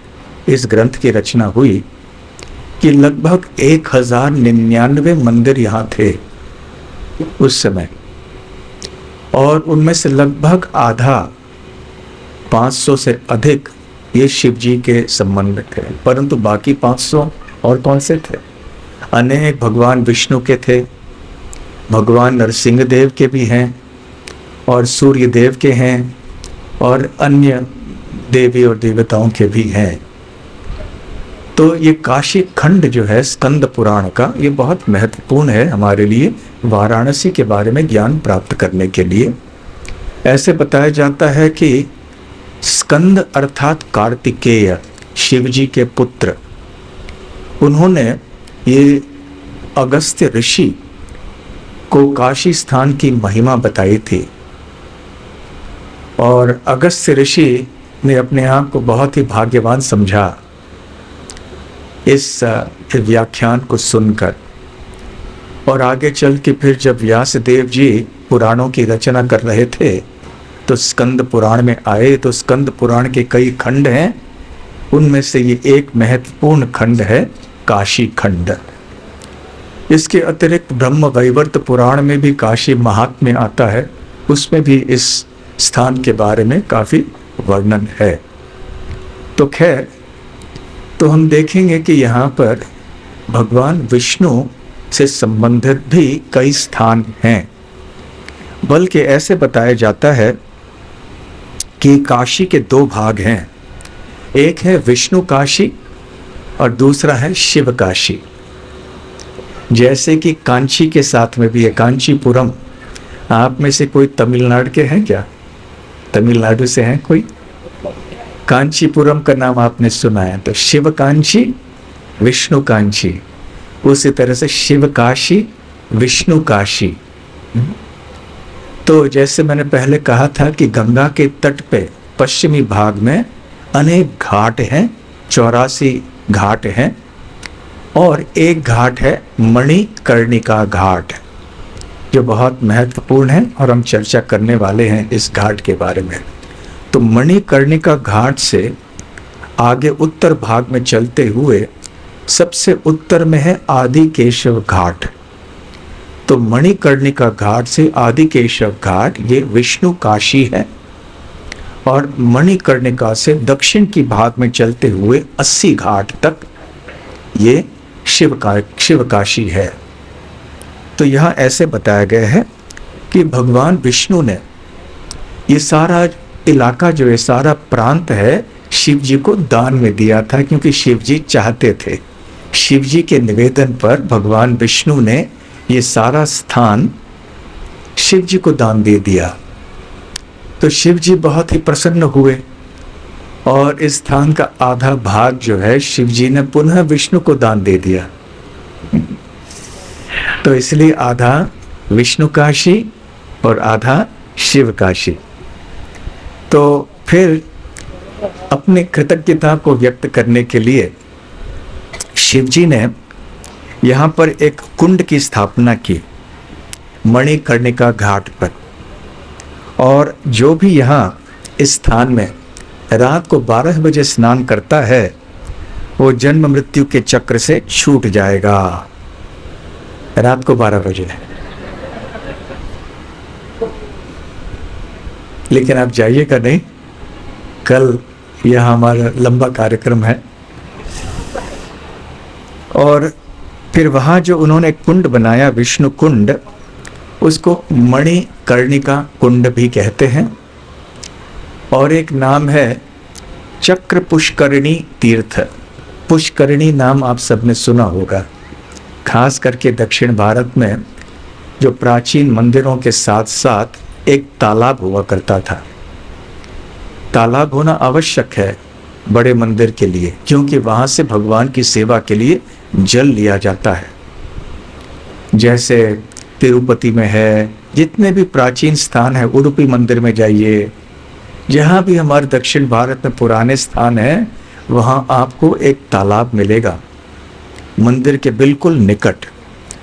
इस ग्रंथ की रचना हुई, कि लगभग 1099 मंदिर यहाँ थे उस समय, और उनमें से लगभग आधा 500 से अधिक ये शिव जी के संबंध में थे, परंतु बाकी 500 और कौन से थे? अनेक भगवान विष्णु के थे, भगवान नरसिंह देव के भी हैं, और सूर्य देव के हैं, और अन्य देवी और देवताओं के भी हैं। तो ये काशी खंड जो है स्कंद पुराण का, ये बहुत महत्वपूर्ण है हमारे लिए, वाराणसी के बारे में ज्ञान प्राप्त करने के लिए। ऐसे बताया जाता है कि स्कंद अर्थात कार्तिकेय, शिव जी के पुत्र, उन्होंने ये अगस्त्य ऋषि को काशी स्थान की महिमा बताई थी। और अगस्त्य ऋषि ने अपने आप को बहुत ही भाग्यवान समझा इस व्याख्यान को सुनकर। और आगे चल के फिर जब व्यास देव जी पुराणों की रचना कर रहे थे, तो स्कंद पुराण में आए। तो स्कंद पुराण के कई खंड हैं, उनमें से ये एक महत्वपूर्ण खंड है काशी खंड। इसके अतिरिक्त ब्रह्म वैवर्त पुराण में भी काशी महात्म्य आता है, उसमें भी इस स्थान के बारे में काफ़ी वर्णन है। तो खैर, तो हम देखेंगे कि यहाँ पर भगवान विष्णु से संबंधित भी कई स्थान हैं। बल्कि ऐसे बताया जाता है कि काशी के दो भाग हैं, एक है विष्णु काशी और दूसरा है शिव काशी। जैसे कि कांची के साथ में भी है कांचीपुरम। आप में से कोई तमिलनाडु के हैं क्या? तमिलनाडु से हैं कोई? कांचीपुरम का नाम आपने सुना है, तो शिव कांची, विष्णु कांची, उसी तरह से शिव काशी, विष्णु काशी। तो जैसे मैंने पहले कहा था कि गंगा के तट पे पश्चिमी भाग में अनेक घाट हैं, 84 घाट हैं, और एक घाट है मणिकर्णिका घाट, जो बहुत महत्वपूर्ण है और हम चर्चा करने वाले हैं इस घाट के बारे में। तो मणिकर्णिका घाट से आगे उत्तर भाग में चलते हुए सबसे उत्तर में है आदिकेशव घाट। तो मणिकर्णिका घाट से आदिकेशव घाट ये विष्णु काशी है, और मणिकर्णिका से दक्षिण की भाग में चलते हुए 80 घाट तक ये शिव काशी है। तो यहाँ ऐसे बताया गया है कि भगवान विष्णु ने ये सारा इलाका, जो ये सारा प्रांत है, शिव जी को दान में दिया था, क्योंकि शिव जी चाहते थे। शिव जी के निवेदन पर भगवान विष्णु ने ये सारा स्थान शिव जी को दान दे दिया। तो शिव जी बहुत ही प्रसन्न हुए, और इस स्थान का आधा भाग जो है शिव जी ने पुनः विष्णु को दान दे दिया। तो इसलिए आधा विष्णु काशी और आधा शिव काशी। तो फिर अपनी कृतज्ञता को व्यक्त करने के लिए शिव जी ने यहाँ पर एक कुंड की स्थापना की मणिकर्णिका घाट पर, और जो भी यहाँ इस स्थान में रात को 12 बजे स्नान करता है वो जन्म मृत्यु के चक्र से छूट जाएगा। रात को 12 बजे। लेकिन आप जाइएगा नहीं, कल यह हमारा लंबा कार्यक्रम है। और फिर वहाँ जो उन्होंने कुंड बनाया, विष्णु कुंड, उसको मणिकर्णिका कुंड भी कहते हैं। और एक नाम है चक्र पुष्करिणी तीर्थ। पुष्करिणी नाम आप सबने सुना होगा। खास करके दक्षिण भारत में जो प्राचीन मंदिरों के साथ साथ एक तालाब हुआ करता था। तालाब होना आवश्यक है बड़े मंदिर के लिए, क्योंकि वहाँ से भगवान की सेवा के लिए जल लिया जाता है। जैसे तिरुपति में है, जितने भी प्राचीन स्थान है, उडुपी मंदिर में जाइए, जहाँ भी हमारे दक्षिण भारत में पुराने स्थान हैं, वहाँ आपको एक तालाब मिलेगा मंदिर के बिल्कुल निकट।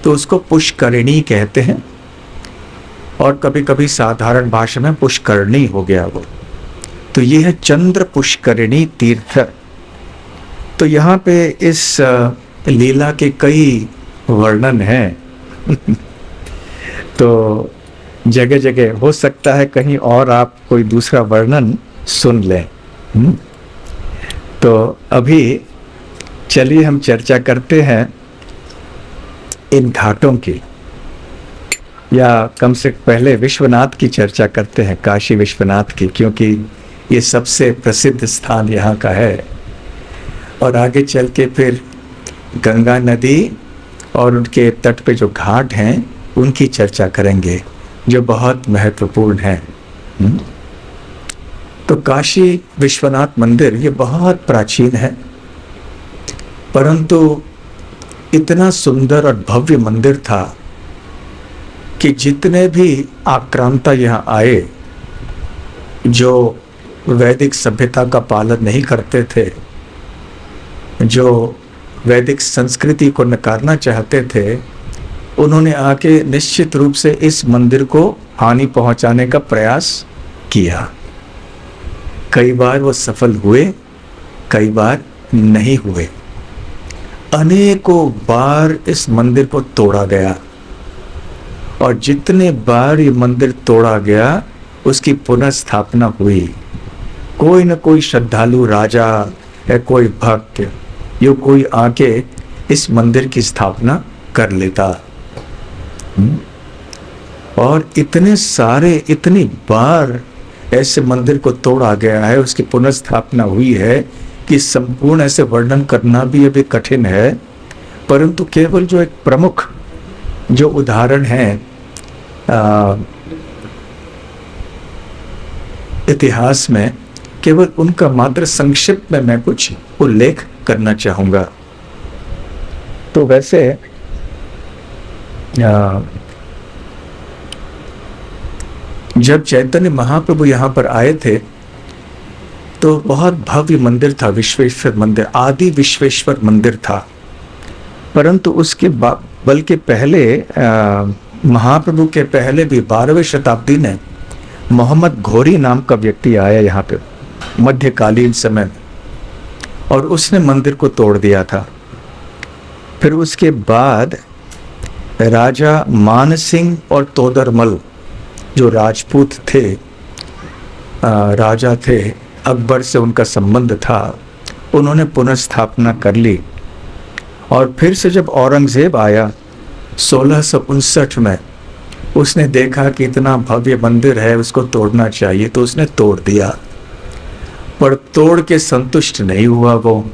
तो उसको पुष्करिणी कहते हैं, और कभी कभी साधारण भाषा में पुष्करणी हो गया वो। तो ये है चंद्र पुष्करिणी तीर्थ। तो यहाँ पे इस लीला के कई वर्णन हैं। तो जगह जगह हो सकता है कहीं और आप कोई दूसरा वर्णन सुन लें। तो अभी चलिए हम चर्चा करते हैं इन घाटों की, या कम से पहले विश्वनाथ की चर्चा करते हैं, काशी विश्वनाथ की, क्योंकि ये सबसे प्रसिद्ध स्थान यहाँ का है। और आगे चल के फिर गंगा नदी और उनके तट पे जो घाट हैं उनकी चर्चा करेंगे, जो बहुत महत्वपूर्ण है। तो काशी विश्वनाथ मंदिर ये बहुत प्राचीन है, परंतु इतना सुंदर और भव्य मंदिर था कि जितने भी आक्रांता यहाँ आए, जो वैदिक सभ्यता का पालन नहीं करते थे, जो वैदिक संस्कृति को नकारना चाहते थे, उन्होंने आके निश्चित रूप से इस मंदिर को हानि पहुंचाने का प्रयास किया। कई बार वो सफल हुए, कई बार नहीं हुए। अनेकों बार इस मंदिर को तोड़ा गया, और जितने बार ये मंदिर तोड़ा गया उसकी पुनर्स्थापना हुई। कोई न कोई श्रद्धालु राजा या कोई भक्त यो कोई आके इस मंदिर की स्थापना कर लेता। और इतनी बार ऐसे मंदिर को तोड़ा गया है, उसकी पुनर्स्थापना हुई है कि संपूर्ण ऐसे वर्णन करना भी अभी कठिन है। परंतु केवल जो एक प्रमुख जो उदाहरण है इतिहास में, केवल उनका मात्र संक्षिप्त में मैं कुछ उल्लेख करना चाहूँगा। तो वैसे जब चैतन्य महाप्रभु यहाँ पर आए थे तो बहुत भव्य मंदिर था, विश्वेश्वर मंदिर, आदि विश्वेश्वर मंदिर था। परंतु उसके बल्कि पहले महाप्रभु के पहले भी 12वीं शताब्दी में मोहम्मद घोरी नाम का व्यक्ति आया यहाँ पे मध्यकालीन समय में, और उसने मंदिर को तोड़ दिया था। फिर उसके बाद राजा मान सिंह और तोदरमल जो राजपूत थे, राजा थे, अकबर से उनका संबंध था, उन्होंने पुनर्स्थापना कर ली। और फिर से जब औरंगजेब आया 1659 में, उसने देखा कि इतना भव्य मंदिर है, उसको तोड़ना चाहिए, तो उसने तोड़ दिया। पर तोड़ के संतुष्ट नहीं हुआ वो।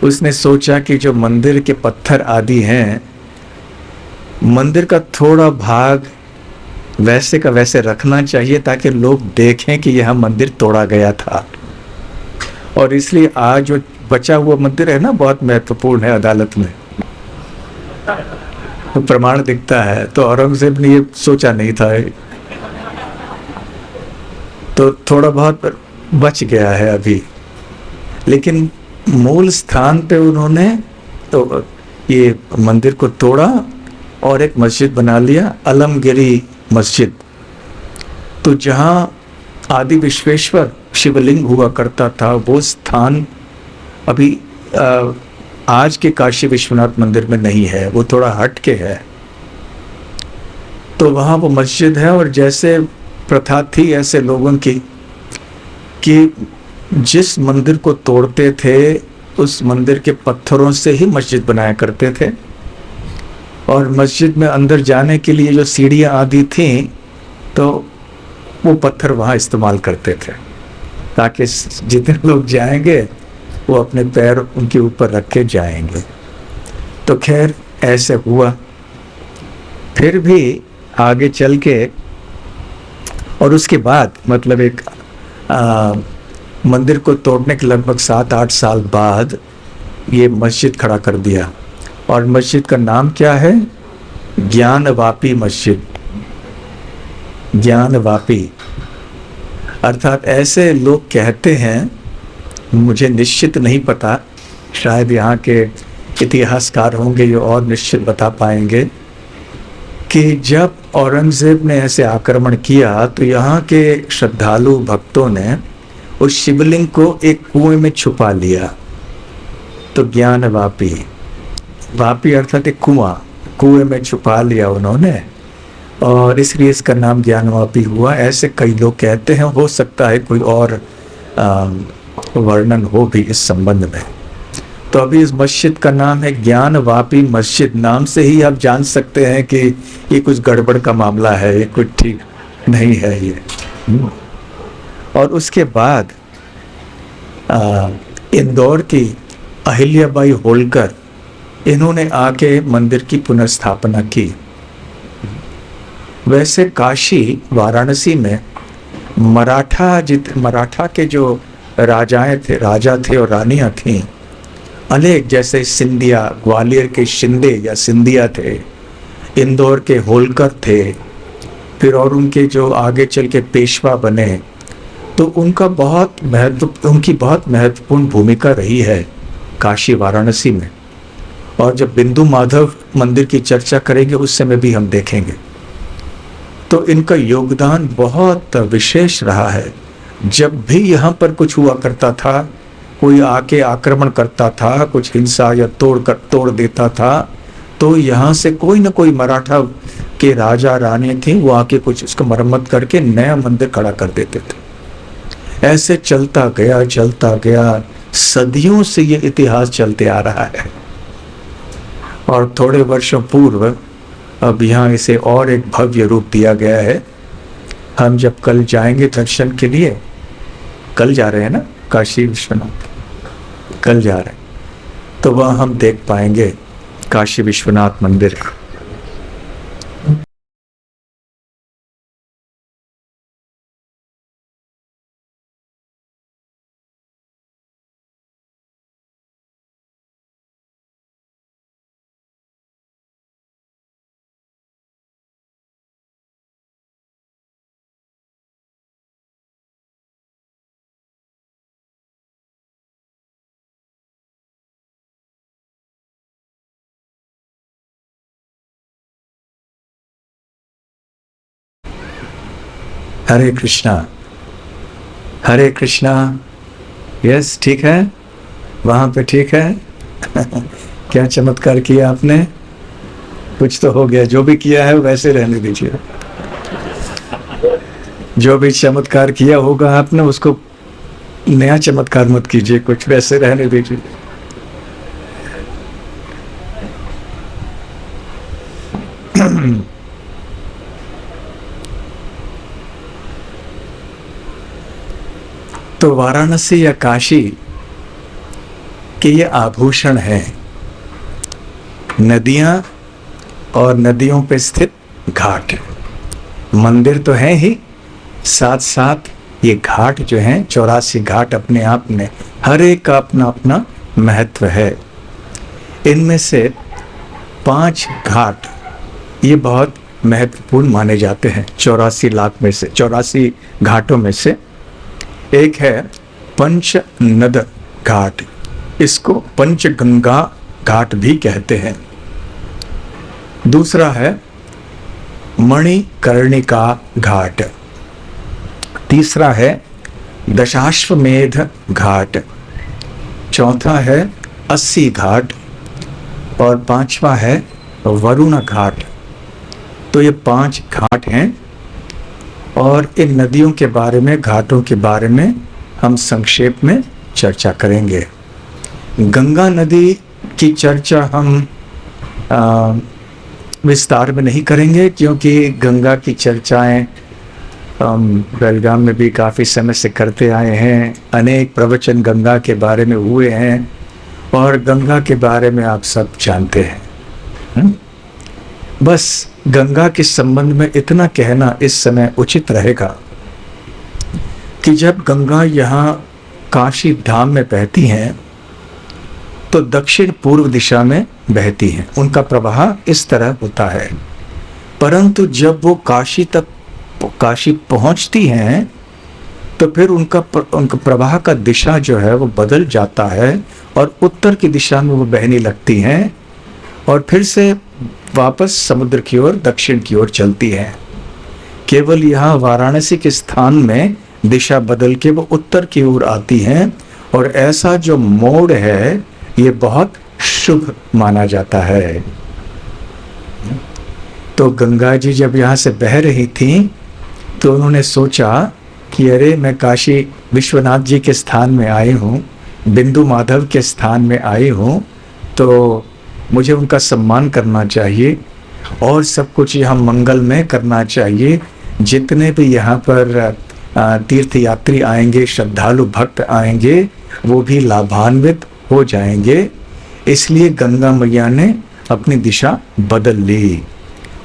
उसने सोचा कि जो मंदिर के पत्थर आदि हैं, मंदिर का थोड़ा भाग वैसे का वैसे रखना चाहिए ताकि लोग देखें कि यह मंदिर तोड़ा गया था। और इसलिए आज जो बचा हुआ मंदिर है ना, बहुत महत्वपूर्ण है अदालत में, तो प्रमाण दिखता है। तो औरंगजेब ने ये सोचा नहीं था, तो थोड़ा बहुत बच गया है अभी। लेकिन मूल स्थान पे उन्होंने तो ये मंदिर को तोड़ा और एक मस्जिद बना लिया, अलमगिरी मस्जिद। तो जहाँ आदि विश्वेश्वर शिवलिंग हुआ करता था, वो स्थान अभी आज के काशी विश्वनाथ मंदिर में नहीं है, वो थोड़ा हट के है। तो वहाँ वो मस्जिद है। और जैसे प्रथा थी ऐसे लोगों की कि जिस मंदिर को तोड़ते थे उस मंदिर के पत्थरों से ही मस्जिद बनाया करते थे। और मस्जिद में अंदर जाने के लिए जो सीढ़ियाँ आदि थीं, तो वो पत्थर वहाँ इस्तेमाल करते थे ताकि जितने लोग जाएंगे वो अपने पैर उनके ऊपर रख के जाएंगे। तो खैर ऐसे हुआ। फिर भी आगे चल के, और उसके बाद मतलब एक मंदिर को तोड़ने के लगभग 7-8 साल बाद ये मस्जिद खड़ा कर दिया। और मस्जिद का नाम क्या है? ज्ञानवापी मस्जिद। ज्ञानवापी अर्थात ऐसे लोग कहते हैं, मुझे निश्चित नहीं पता, शायद यहाँ के इतिहासकार होंगे जो और निश्चित बता पाएंगे, कि जब औरंगजेब ने ऐसे आक्रमण किया तो यहाँ के श्रद्धालु भक्तों ने उस शिवलिंग को एक कुएं में छुपा लिया। तो ज्ञानवापी, वापी अर्थात एक कुआं, कुएं में छुपा लिया उन्होंने, और इसलिए इसका नाम ज्ञानवापी हुआ। ऐसे कई लोग कहते हैं, हो सकता है कोई और वर्णन हो भी इस संबंध में। तो अभी इस मस्जिद का नाम है ज्ञानवापी मस्जिद। नाम से ही आप जान सकते हैं कि ये कुछ गड़बड़ का मामला है, ये कुछ ठीक नहीं है ये। और उसके बाद इंदौर की अहिल्याबाई होलकर, इन्होंने आके मंदिर की पुनर्स्थापना की। वैसे काशी वाराणसी में मराठा के जो राजाएं थे, राजा थे और रानियां थीं अनेक, जैसे सिंधिया, ग्वालियर के शिंदे या सिंधिया थे, इंदौर के होलकर थे, फिर और उनके जो आगे चल के पेशवा बने, तो उनकी बहुत महत्वपूर्ण भूमिका रही है काशी वाराणसी में। और जब बिंदु माधव मंदिर की चर्चा करेंगे उस समय भी हम देखेंगे। तो इनका योगदान बहुत विशेष रहा है। जब भी यहाँ पर कुछ हुआ करता था, कोई आके आक्रमण करता था, कुछ हिंसा या तोड़ देता था, तो यहाँ से कोई ना कोई मराठा के राजा रानी थे, वो आके कुछ उसको मरम्मत करके नया मंदिर खड़ा कर देते थे। ऐसे चलता गया, सदियों से ये इतिहास चलते आ रहा है। और थोड़े वर्षों पूर्व अब यहाँ इसे और एक भव्य रूप दिया गया है। हम जब कल जाएंगे दर्शन के लिए, कल जा रहे हैं ना काशी विश्वनाथ, कल जा रहे हैं, तो वह हम देख पाएंगे काशी विश्वनाथ मंदिर। हरे कृष्णा, हरे कृष्णा। यस, ठीक है, वहाँ पे ठीक है। क्या चमत्कार किया आपने? कुछ तो हो गया। जो भी किया है वैसे रहने दीजिए। जो भी चमत्कार किया होगा आपने, उसको नया चमत्कार मत कीजिए, कुछ वैसे रहने दीजिए। तो वाराणसी या काशी के ये आभूषण हैं, नदियां और नदियों पे स्थित घाट। मंदिर तो है ही, साथ साथ ये घाट जो हैं, 84 घाट अपने आप में हर एक का अपना अपना महत्व है। इनमें से 5 घाट ये बहुत महत्वपूर्ण माने जाते हैं। 84 लाख में से, 84 घाटों में से एक है पंचनद घाट। इसको पंचगंगा घाट भी कहते हैं। दूसरा है मणिकर्णिका घाट। तीसरा है दशाश्वमेध घाट। चौथा है 80 घाट और 5वां है वरुण घाट। तो ये 5 घाट हैं और इन नदियों के बारे में, घाटों के बारे में हम संक्षेप में चर्चा करेंगे। गंगा नदी की चर्चा हम विस्तार में नहीं करेंगे, क्योंकि गंगा की चर्चाएं हम बेलगाम में भी काफ़ी समय से करते आए हैं। अनेक प्रवचन गंगा के बारे में हुए हैं और गंगा के बारे में आप सब जानते हैं। बस गंगा के संबंध में इतना कहना इस समय उचित रहेगा कि जब गंगा यहाँ काशी धाम में बहती हैं तो दक्षिण पूर्व दिशा में बहती हैं। उनका प्रवाह इस तरह होता है, परंतु जब वो काशी पहुंचती हैं तो फिर उनका प्रवाह का दिशा जो है वो बदल जाता है और उत्तर की दिशा में वो बहने लगती हैं और फिर से वापस समुद्र की ओर, दक्षिण की ओर चलती हैं। केवल यहाँ वाराणसी के स्थान में दिशा बदल के वो उत्तर की ओर आती हैं और ऐसा जो मोड़ है ये बहुत शुभ माना जाता है। तो गंगा जी जब यहाँ से बह रही थी तो उन्होंने सोचा कि अरे, मैं काशी विश्वनाथ जी के स्थान में आई हूँ, बिंदु माधव के स्थान में आई हूँ, तो मुझे उनका सम्मान करना चाहिए और सब कुछ यहाँ मंगल में करना चाहिए। जितने भी यहाँ पर तीर्थ यात्री आएंगे, श्रद्धालु भक्त आएंगे, वो भी लाभान्वित हो जाएंगे। इसलिए गंगा मैया ने अपनी दिशा बदल ली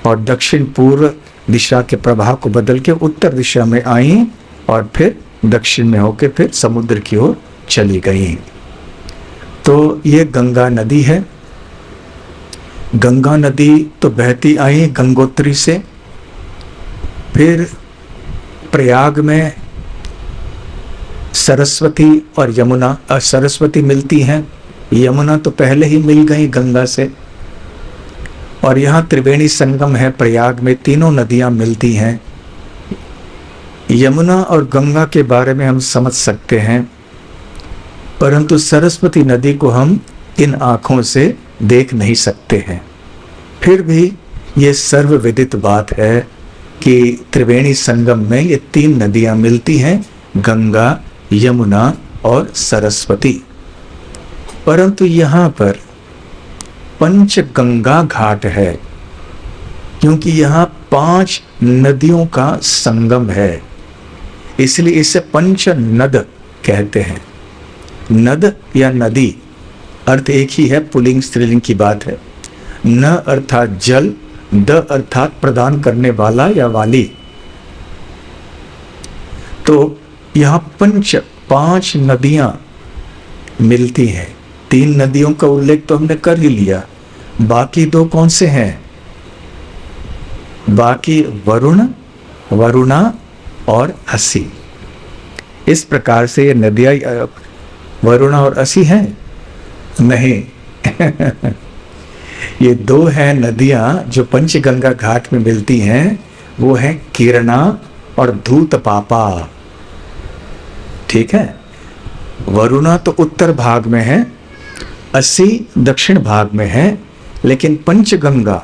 और दक्षिण पूर्व दिशा के प्रवाह को बदल के उत्तर दिशा में आई और फिर दक्षिण में होकर फिर समुद्र की ओर चली गई। तो ये गंगा नदी है। गंगा नदी तो बहती आई गंगोत्री से, फिर प्रयाग में सरस्वती और यमुना, सरस्वती मिलती हैं। यमुना तो पहले ही मिल गई गंगा से, और यहाँ त्रिवेणी संगम है प्रयाग में, तीनों नदियाँ मिलती हैं। यमुना और गंगा के बारे में हम समझ सकते हैं, परंतु सरस्वती नदी को हम इन आँखों से देख नहीं सकते हैं। फिर भी ये सर्वविदित बात है कि त्रिवेणी संगम में ये 3 नदियाँ मिलती हैं, गंगा, यमुना और सरस्वती। परंतु यहाँ पर पंचगंगा घाट है, क्योंकि यहाँ 5 नदियों का संगम है, इसलिए इसे पंचनद कहते हैं। नद या नदी अर्थ एक ही है, पुल्लिंग स्त्रीलिंग की बात है। न अर्थात जल, द अर्थात प्रदान करने वाला या वाली। तो यहाँ 5 नदियां मिलती हैं। 3 नदियों का उल्लेख तो हमने कर ही लिया, बाकी 2 कौन से हैं? बाकी वरुण, वरुणा और असी। इस प्रकार से ये नदियां वरुणा और असी हैं? नहीं। ये 2 हैं नदियां जो पंचगंगा घाट में मिलती हैं, वो है कीर्णा और धूत पापा। ठीक है, वरुणा तो उत्तर भाग में है, अस्सी दक्षिण भाग में है, लेकिन पंचगंगा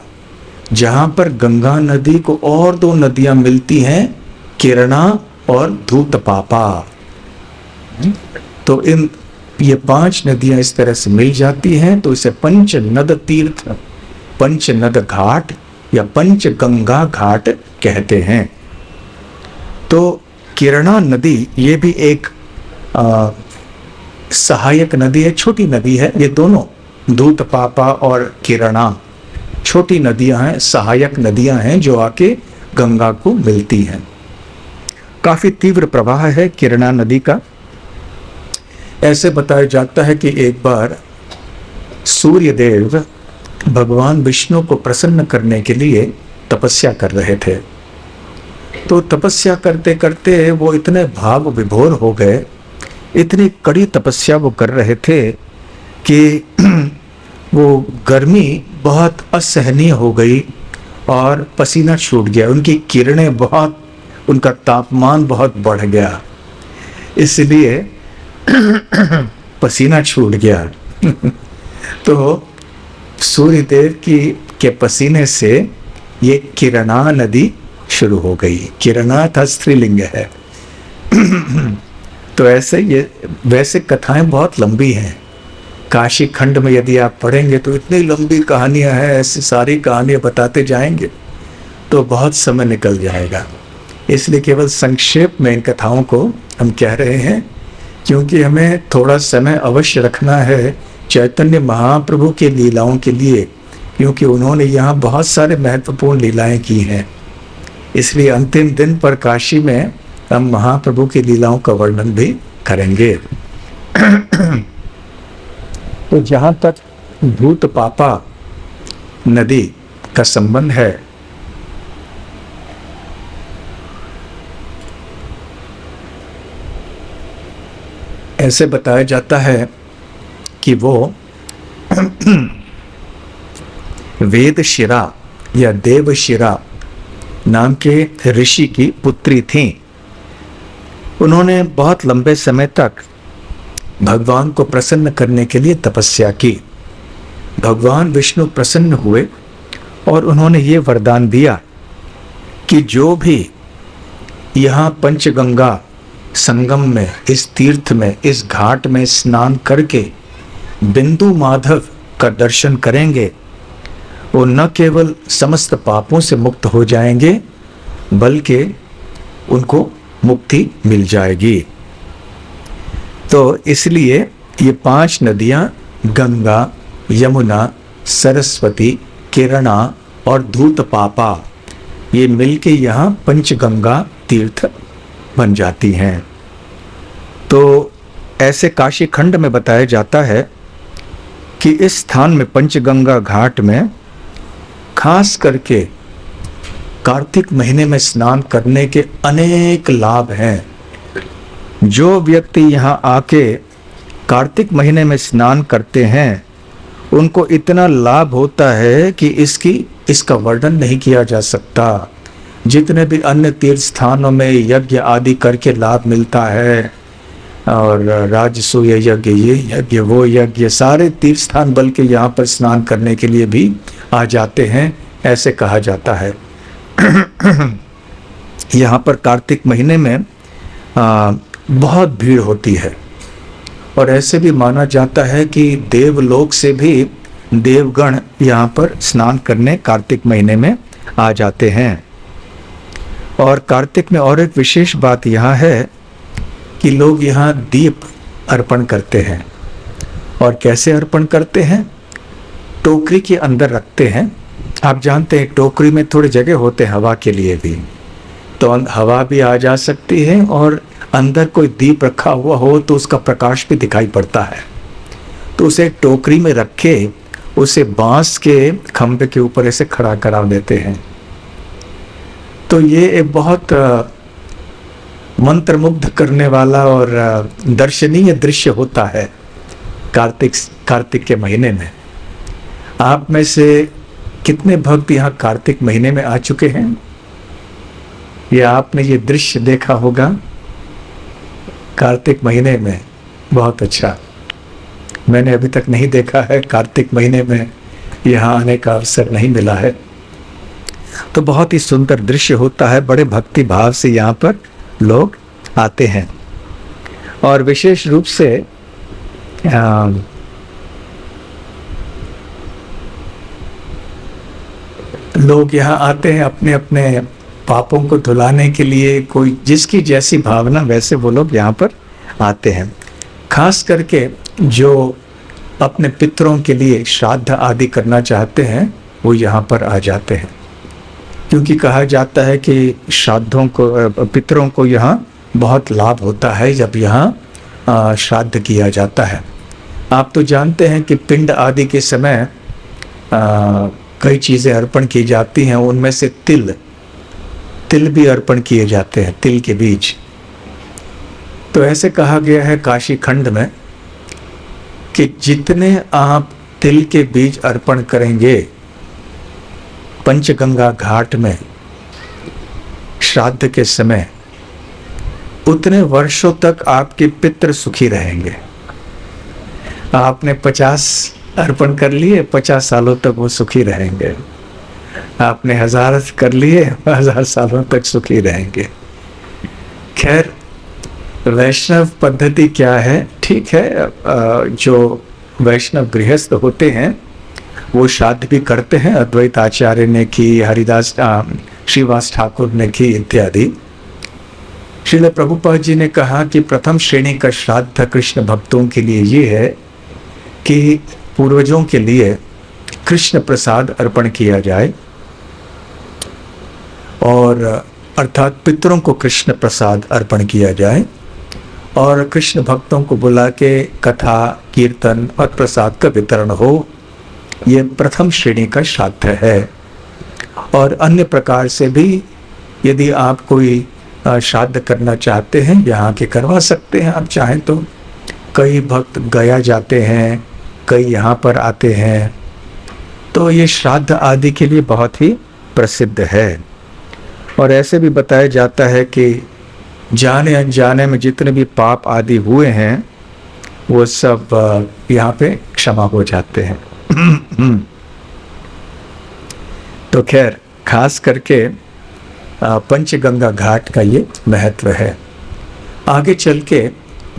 जहां पर गंगा नदी को और दो नदियां मिलती हैं, किरणा और धूत पापा, तो इन ये 5 नदियां इस तरह से मिल जाती हैं, तो इसे पंच नद तीर्थ, पंच नद घाट या पंच गंगा घाट कहते हैं। तो किरणा नदी ये भी एक सहायक नदी है, छोटी नदी है। ये दोनों धूत पापा और किरणा छोटी नदियां हैं, सहायक नदियां हैं जो आके गंगा को मिलती हैं। काफी तीव्र प्रवाह है किरणा नदी का। ऐसे बताया जाता है कि एक बार सूर्य देव भगवान विष्णु को प्रसन्न करने के लिए तपस्या कर रहे थे। तो तपस्या करते करते वो इतने भाव विभोर हो गए, इतनी कड़ी तपस्या वो कर रहे थे कि वो गर्मी बहुत असहनीय हो गई और पसीना छूट गया, उनकी किरणें बहुत, उनका तापमान बहुत बढ़ गया, इसलिए पसीना छूट गया। तो सूर्य देव के पसीने से ये किरणा नदी शुरू हो गई। किरणा था स्त्रीलिंग है। तो ऐसे ये वैसे कथाएं बहुत लंबी हैं। काशी खंड में यदि आप पढ़ेंगे तो इतनी लंबी कहानियां हैं, ऐसी सारी कहानियां बताते जाएंगे तो बहुत समय निकल जाएगा। इसलिए केवल संक्षेप में इन कथाओं को हम कह रहे हैं, क्योंकि हमें थोड़ा समय अवश्य रखना है चैतन्य महाप्रभु की लीलाओं के लिए, क्योंकि उन्होंने यहाँ बहुत सारे महत्वपूर्ण लीलाएं की हैं। इसलिए अंतिम दिन पर काशी में हम महाप्रभु की लीलाओं का वर्णन भी करेंगे। तो जहाँ तक धूत पापा नदी का संबंध है, ऐसे बताया जाता है कि वो वेदशिरा या देवशिरा नाम के ऋषि की पुत्री थीं। उन्होंने बहुत लंबे समय तक भगवान को प्रसन्न करने के लिए तपस्या की। भगवान विष्णु प्रसन्न हुए और उन्होंने ये वरदान दिया कि जो भी यहाँ पंचगंगा संगम में, इस तीर्थ में, इस घाट में स्नान करके बिंदु माधव का दर्शन करेंगे, वो न केवल समस्त पापों से मुक्त हो जाएंगे, बल्कि उनको मुक्ति मिल जाएगी। तो इसलिए ये 5 नदियाँ गंगा, यमुना, सरस्वती, किरणा और धूत पापा, ये मिलके यहाँ पंचगंगा तीर्थ बन जाती हैं। तो ऐसे काशी खंड में बताया जाता है कि इस स्थान में पंचगंगा घाट में खास करके कार्तिक महीने में स्नान करने के अनेक लाभ हैं। जो व्यक्ति यहाँ आके कार्तिक महीने में स्नान करते हैं, उनको इतना लाभ होता है कि इसका वर्णन नहीं किया जा सकता। जितने भी अन्य तीर्थ स्थानों में यज्ञ आदि करके लाभ मिलता है, और राजसूय यज्ञ, ये यज्ञ, वो यज्ञ, सारे तीर्थ स्थान बल्कि यहाँ पर स्नान करने के लिए भी आ जाते हैं, ऐसे कहा जाता है। यहाँ पर कार्तिक महीने में बहुत भीड़ होती है, और ऐसे भी माना जाता है कि देवलोक से भी देवगण यहाँ पर स्नान करने कार्तिक महीने में आ जाते हैं। और कार्तिक में और एक विशेष बात यहाँ है कि लोग यहाँ दीप अर्पण करते हैं। और कैसे अर्पण करते हैं? टोकरी के अंदर रखते हैं। आप जानते हैं टोकरी में थोड़ी जगह होते हैं हवा के लिए भी, तो हवा भी आ जा सकती है, और अंदर कोई दीप रखा हुआ हो तो उसका प्रकाश भी दिखाई पड़ता है। तो उसे टोकरी में रखे, उसे बांस के खंभे के ऊपर ऐसे खड़ा करा देते हैं। तो ये एक बहुत मंत्रमुग्ध करने वाला और दर्शनीय दृश्य होता है कार्तिक के महीने में। आप में से कितने भक्त यहाँ कार्तिक महीने में आ चुके हैं? ये आपने ये दृश्य देखा होगा कार्तिक महीने में, बहुत अच्छा। मैंने अभी तक नहीं देखा है, कार्तिक महीने में यहाँ आने का अवसर नहीं मिला है। तो बहुत ही सुंदर दृश्य होता है, बड़े भक्ति भाव से यहाँ पर लोग आते हैं। और विशेष रूप से लोग यहाँ आते हैं अपने अपने पापों को धुलाने के लिए, कोई जिसकी जैसी भावना वैसे वो लोग यहाँ पर आते हैं। खास करके जो अपने पितरों के लिए श्राद्ध आदि करना चाहते हैं वो यहाँ पर आ जाते हैं, क्योंकि कहा जाता है कि श्राद्धों को, पितरों को यहाँ बहुत लाभ होता है जब यहाँ श्राद्ध किया जाता है। आप तो जानते हैं कि पिंड आदि के समय कई चीज़ें अर्पण की जाती हैं, उनमें से तिल भी अर्पण किए जाते हैं, तिल के बीज। तो ऐसे कहा गया है काशी खंड में कि जितने आप तिल के बीज अर्पण करेंगे पंचगंगा घाट में श्राद्ध के समय, उतने वर्षों तक आपके पितृ सुखी रहेंगे। आपने 50 अर्पण कर लिए, 50 सालों तक वो सुखी रहेंगे। आपने 1000 कर लिए, 1000 सालों तक सुखी रहेंगे। खैर, वैष्णव पद्धति क्या है, ठीक है, जो वैष्णव गृहस्थ होते हैं वो श्राद्ध भी करते हैं। अद्वैत आचार्य ने की, हरिदास श्रीवास ठाकुर ने की इत्यादि। श्रील प्रभुपाद जी ने कहा कि प्रथम श्रेणी का श्राद्ध कृष्ण भक्तों के लिए ये है कि पूर्वजों के लिए कृष्ण प्रसाद अर्पण किया जाए, और अर्थात पितरों को कृष्ण प्रसाद अर्पण किया जाए, और कृष्ण भक्तों को बुला के कथा कीर्तन और प्रसाद का वितरण हो। ये प्रथम श्रेणी का श्राद्ध है। और अन्य प्रकार से भी यदि आप कोई श्राद्ध करना चाहते हैं यहाँ के करवा सकते हैं। आप चाहें तो कई भक्त गया जाते हैं, कई यहाँ पर आते हैं। तो ये श्राद्ध आदि के लिए बहुत ही प्रसिद्ध है। और ऐसे भी बताया जाता है कि जाने अनजाने में जितने भी पाप आदि हुए हैं वो सब यहाँ पे क्षमा हो जाते हैं। तो खैर, खास करके पंचगंगा घाट का ये महत्व है। आगे चल के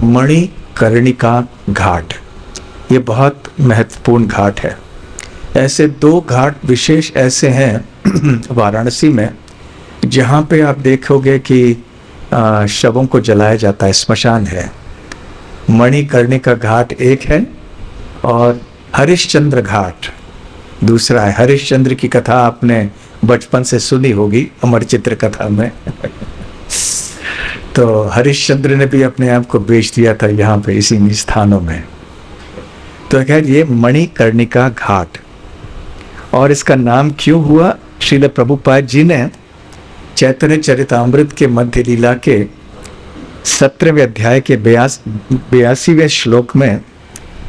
मणिकर्णिका घाट, ये बहुत महत्वपूर्ण घाट है। ऐसे 2 घाट विशेष ऐसे हैं वाराणसी में, जहाँ पे आप देखोगे कि शवों को जलाया जाता है, स्मशान है। मणिकर्णिका घाट एक है और हरिश्चंद्र घाट दूसरा है। हरिश्चंद्र की कथा आपने बचपन से सुनी होगी अमर चित्र कथा में। तो हरिश्चंद्र ने भी अपने आप को बेच दिया था यहाँ पे इसी स्थानों में। तो खैर, ये मणिकर्णिका घाट, और इसका नाम क्यों हुआ, श्रील प्रभुपाद जी ने चैतन्य चरितामृत के मध्य लीला के 17वें अध्याय के 82वें श्लोक में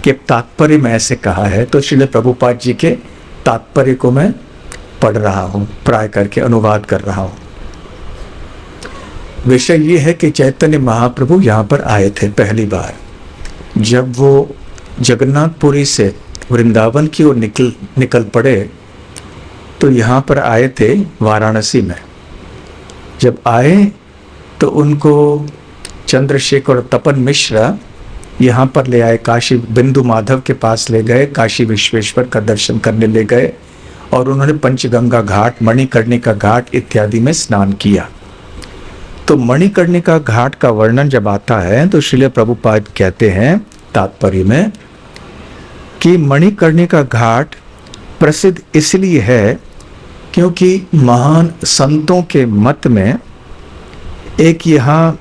के तात्पर्य में ऐसे कहा है। तो श्रील प्रभुपाद जी के तात्पर्य को मैं पढ़ रहा हूँ, प्राय करके अनुवाद कर रहा हूँ। विषय ये है कि चैतन्य महाप्रभु यहाँ पर आए थे पहली बार, जब वो जगन्नाथपुरी से वृंदावन की ओर निकल पड़े। तो यहाँ पर आए थे वाराणसी में। जब आए तो उनको चंद्रशेखर तपन मिश्रा यहाँ पर ले आए, काशी बिंदु माधव के पास ले गए, काशी विश्वेश्वर का दर्शन करने ले गए, और उन्होंने पंचगंगा घाट, मणिकर्णिका घाट इत्यादि में स्नान किया। तो मणिकर्णिका घाट का वर्णन जब आता है तो श्रील प्रभुपाद कहते हैं तात्पर्य में कि मणिकर्णिका घाट प्रसिद्ध इसलिए है क्योंकि महान संतों के मत में एक यहाँ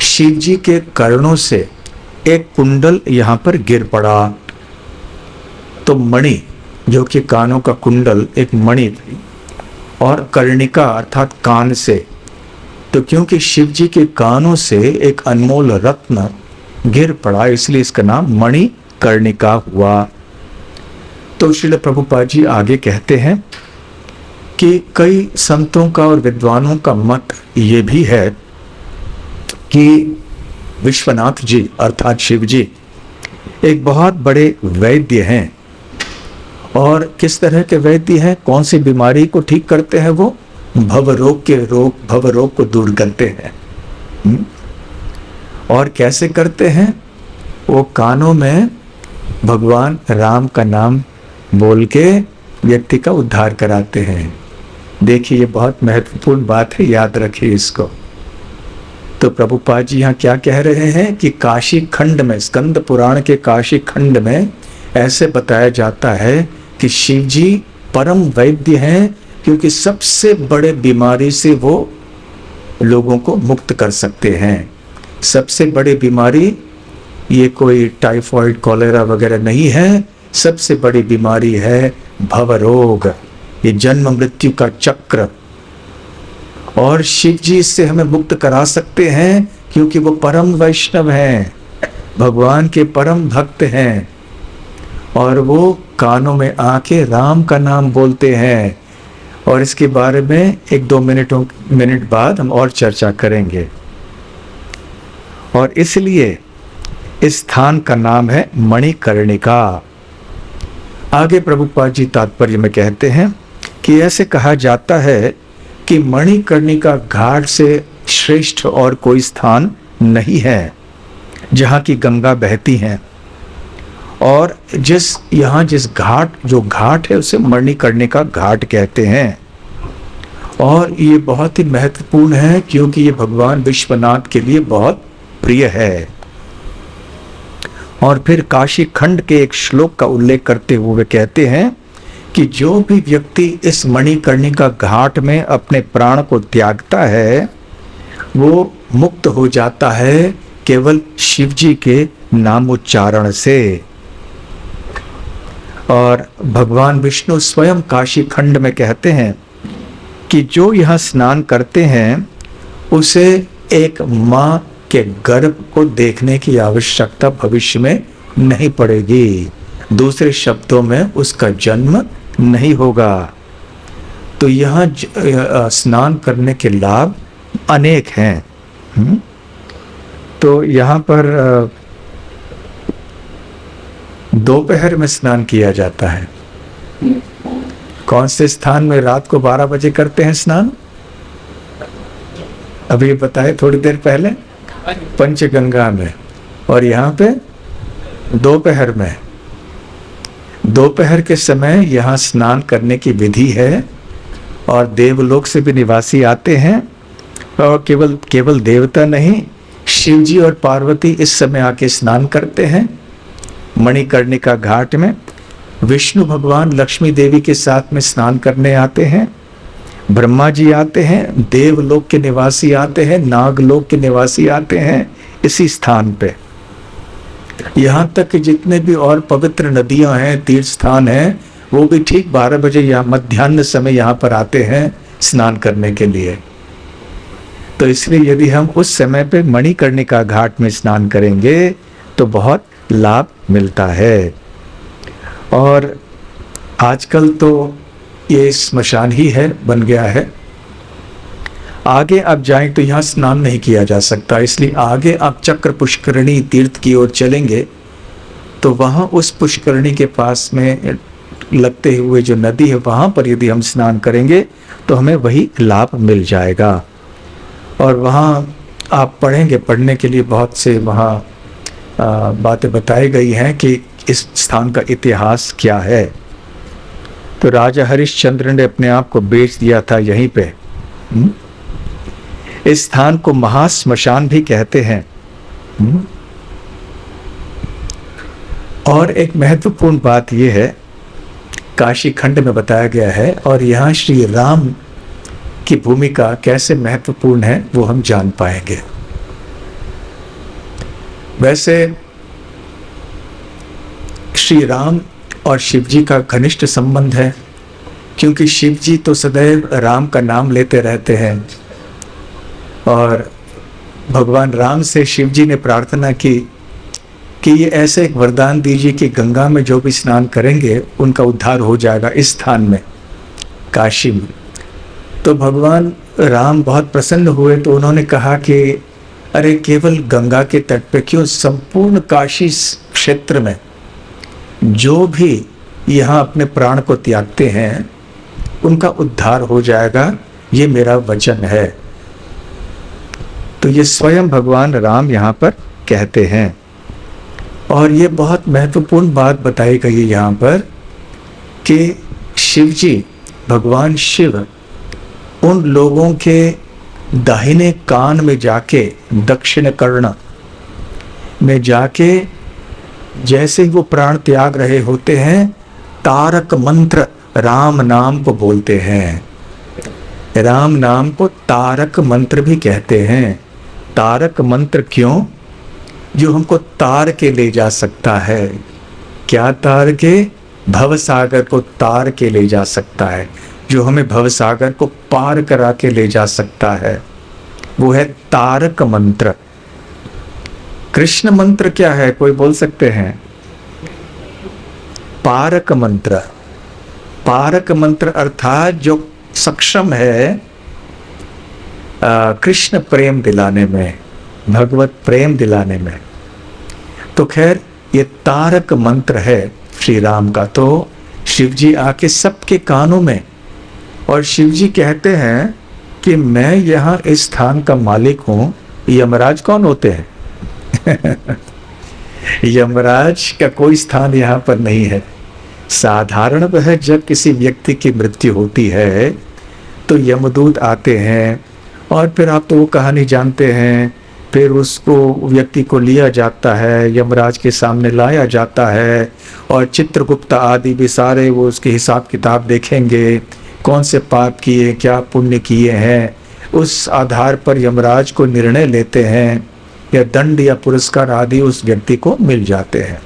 शिव जी के कर्णों से एक कुंडल यहाँ पर गिर पड़ा। तो मणि, जो कि कानों का कुंडल, एक मणि थी, और कर्णिका अर्थात कान से। तो क्योंकि शिव जी के कानों से एक अनमोल रत्न गिर पड़ा, इसलिए इसका नाम मणिकर्णिका हुआ। तो श्रील प्रभुपाद जी आगे कहते हैं कि कई संतों का और विद्वानों का मत ये भी है कि विश्वनाथ जी अर्थात शिव जी एक बहुत बड़े वैद्य हैं। और किस तरह के वैद्य हैं? कौन सी बीमारी को ठीक करते हैं? वो भव रोग को दूर करते हैं। और कैसे करते हैं? वो कानों में भगवान राम का नाम बोल के व्यक्ति का उद्धार कराते हैं। देखिए, ये बहुत महत्वपूर्ण बात है, याद रखिए इसको। तो प्रभुपाद जी यहाँ क्या कह रहे हैं कि काशी खंड में, स्कंद पुराण के काशी खंड में ऐसे बताया जाता है कि शिव जी परम वैद्य हैं, क्योंकि सबसे बड़े बीमारी से वो लोगों को मुक्त कर सकते हैं। सबसे बड़ी बीमारी ये कोई टाइफॉइड, कॉलेरा वगैरह नहीं है। सबसे बड़ी बीमारी है भवरोग, ये जन्म मृत्यु का चक्र। और शिव जी इससे हमें मुक्त करा सकते हैं, क्योंकि वो परम वैष्णव हैं, भगवान के परम भक्त हैं। और वो कानों में आके राम का नाम बोलते हैं। और इसके बारे में 1-2 मिनट बाद हम और चर्चा करेंगे। और इसलिए इस स्थान का नाम है मणिकर्णिका। आगे प्रभुपाद जी तात्पर्य में कहते हैं कि ऐसे कहा जाता है कि मणिकर्णिका घाट से श्रेष्ठ और कोई स्थान नहीं है जहाँ की गंगा बहती है। और जिस घाट है उसे मणिकर्णिका घाट कहते हैं। और ये बहुत ही महत्वपूर्ण है, क्योंकि ये भगवान विश्वनाथ के लिए बहुत प्रिय है। और फिर काशी खंड के एक श्लोक का उल्लेख करते हुए कहते हैं कि जो भी व्यक्ति इस मणिकर्णिका घाट में अपने प्राण को त्यागता है, वो मुक्त हो जाता है केवल शिव जी के नामोच्चारण से। और भगवान विष्णु स्वयं काशी खंड में कहते हैं कि जो यहाँ स्नान करते हैं उसे एक माँ के गर्भ को देखने की आवश्यकता भविष्य में नहीं पड़ेगी। दूसरे शब्दों में उसका जन्म नहीं होगा। तो यहाँ स्नान करने के लाभ अनेक हैं। तो यहाँ पर दोपहर में स्नान किया जाता है। कौन से स्थान में रात को 12 बजे करते हैं स्नान? अभी बताए थोड़ी देर पहले, पंचगंगा में। और यहाँ पे दोपहर में, दोपहर के समय यहाँ स्नान करने की विधि है। और देवलोक से भी निवासी आते हैं। और केवल देवता नहीं, शिव जी और पार्वती इस समय आके स्नान करते हैं मणिकर्णिका घाट में। विष्णु भगवान लक्ष्मी देवी के साथ में स्नान करने आते हैं। ब्रह्मा जी आते हैं, देवलोक के निवासी आते हैं, नागलोक के निवासी आते हैं इसी स्थान पे। यहाँ तक कि जितने भी और पवित्र नदियां हैं, तीर्थ स्थान हैं, वो भी ठीक 12 बजे यहाँ मध्याह्न समय यहाँ पर आते हैं स्नान करने के लिए। तो इसलिए यदि हम उस समय पे मणिकर्णिका घाट में स्नान करेंगे तो बहुत लाभ मिलता है। और आजकल तो ये स्मशान ही है, बन गया है। आगे आप जाएं तो यहाँ स्नान नहीं किया जा सकता, इसलिए आगे आप चक्र पुष्करणी तीर्थ की ओर चलेंगे तो वहाँ उस पुष्करणी के पास में लगते हुए जो नदी है, वहाँ पर यदि हम स्नान करेंगे तो हमें वही लाभ मिल जाएगा। और वहाँ आप पढ़ेंगे, पढ़ने के लिए बहुत से वहाँ बातें बताई गई हैं कि इस स्थान का इतिहास क्या है। तो राजा हरिश्चंद्र ने अपने आप को बेच दिया था यहीं पे। इस स्थान को महाश्मशान भी कहते हैं। और एक महत्वपूर्ण बात यह है, काशी खंड में बताया गया है, और यहाँ श्री राम की भूमिका कैसे महत्वपूर्ण है वो हम जान पाएंगे। वैसे श्री राम और शिव जी का घनिष्ठ संबंध है, क्योंकि शिव जी तो सदैव राम का नाम लेते रहते हैं। और भगवान राम से शिव जी ने प्रार्थना की कि ये ऐसे एक वरदान दीजिए कि गंगा में जो भी स्नान करेंगे उनका उद्धार हो जाएगा इस स्थान में, काशी में। तो भगवान राम बहुत प्रसन्न हुए, तो उन्होंने कहा कि अरे केवल गंगा के तट पे क्यों, संपूर्ण काशी क्षेत्र में जो भी यहाँ अपने प्राण को त्यागते हैं उनका उद्धार हो जाएगा, ये मेरा वचन है। तो ये स्वयं भगवान राम यहाँ पर कहते हैं। और ये बहुत महत्वपूर्ण बात बताई गई है यहाँ पर कि शिव जी, भगवान शिव उन लोगों के दाहिने कान में जाके, दक्षिण कर्ण में जाके, जैसे ही वो प्राण त्याग रहे होते हैं, तारक मंत्र राम नाम को बोलते हैं। राम नाम को तारक मंत्र भी कहते हैं। तारक मंत्र क्यों? जो हमको तार के ले जा सकता है। क्या तार के? भवसागर को तार के ले जा सकता है, जो हमें भवसागर को पार करा के ले जा सकता है, वो है तारक मंत्र। कृष्ण मंत्र क्या है, कोई बोल सकते हैं? पारक मंत्र। पारक मंत्र अर्थात जो सक्षम है कृष्ण प्रेम दिलाने में, भगवत प्रेम दिलाने में। तो खैर ये तारक मंत्र है श्री राम का। तो शिव जी आके सबके कानों में, और शिव जी कहते हैं कि मैं यहाँ इस स्थान का मालिक हूँ। यमराज कौन होते हैं? यमराज का कोई स्थान यहाँ पर नहीं है। साधारण वह जब किसी व्यक्ति की मृत्यु होती है तो यमदूत आते हैं, और फिर आप तो वो कहानी जानते हैं, फिर उसको व्यक्ति को लिया जाता है, यमराज के सामने लाया जाता है, और चित्रगुप्त आदि भी सारे वो उसके हिसाब किताब देखेंगे, कौन से पाप किए, क्या पुण्य किए हैं, उस आधार पर यमराज को निर्णय लेते हैं, या दंड या पुरस्कार आदि उस व्यक्ति को मिल जाते हैं।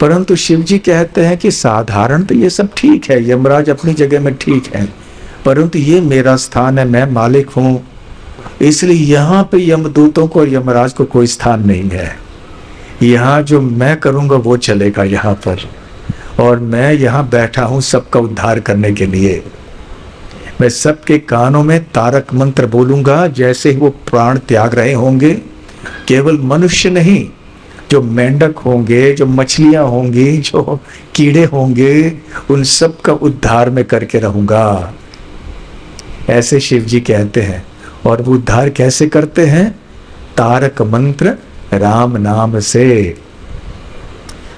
परंतु शिव जी कहते हैं कि साधारण तो ये सब ठीक है, यमराज अपनी जगह में ठीक है, परंतु ये मेरा स्थान है, मैं मालिक हूँ, इसलिए यहाँ पे यमदूतों को और यमराज को कोई स्थान नहीं है। यहाँ जो मैं करूँगा वो चलेगा यहाँ पर, और मैं यहाँ बैठा हूँ सबका उद्धार करने के लिए। मैं सबके कानों में तारक मंत्र बोलूँगा। जैसे ही वो प्राण त्याग रहे होंगे, केवल मनुष्य नहीं, जो मेंढक होंगे, जो मछलियाँ होंगी, जो कीड़े होंगे, उन सब का उद्धार मैं करके रहूँगा, ऐसे शिव जी कहते हैं। और वो उद्धार कैसे करते हैं? तारक मंत्र राम नाम से।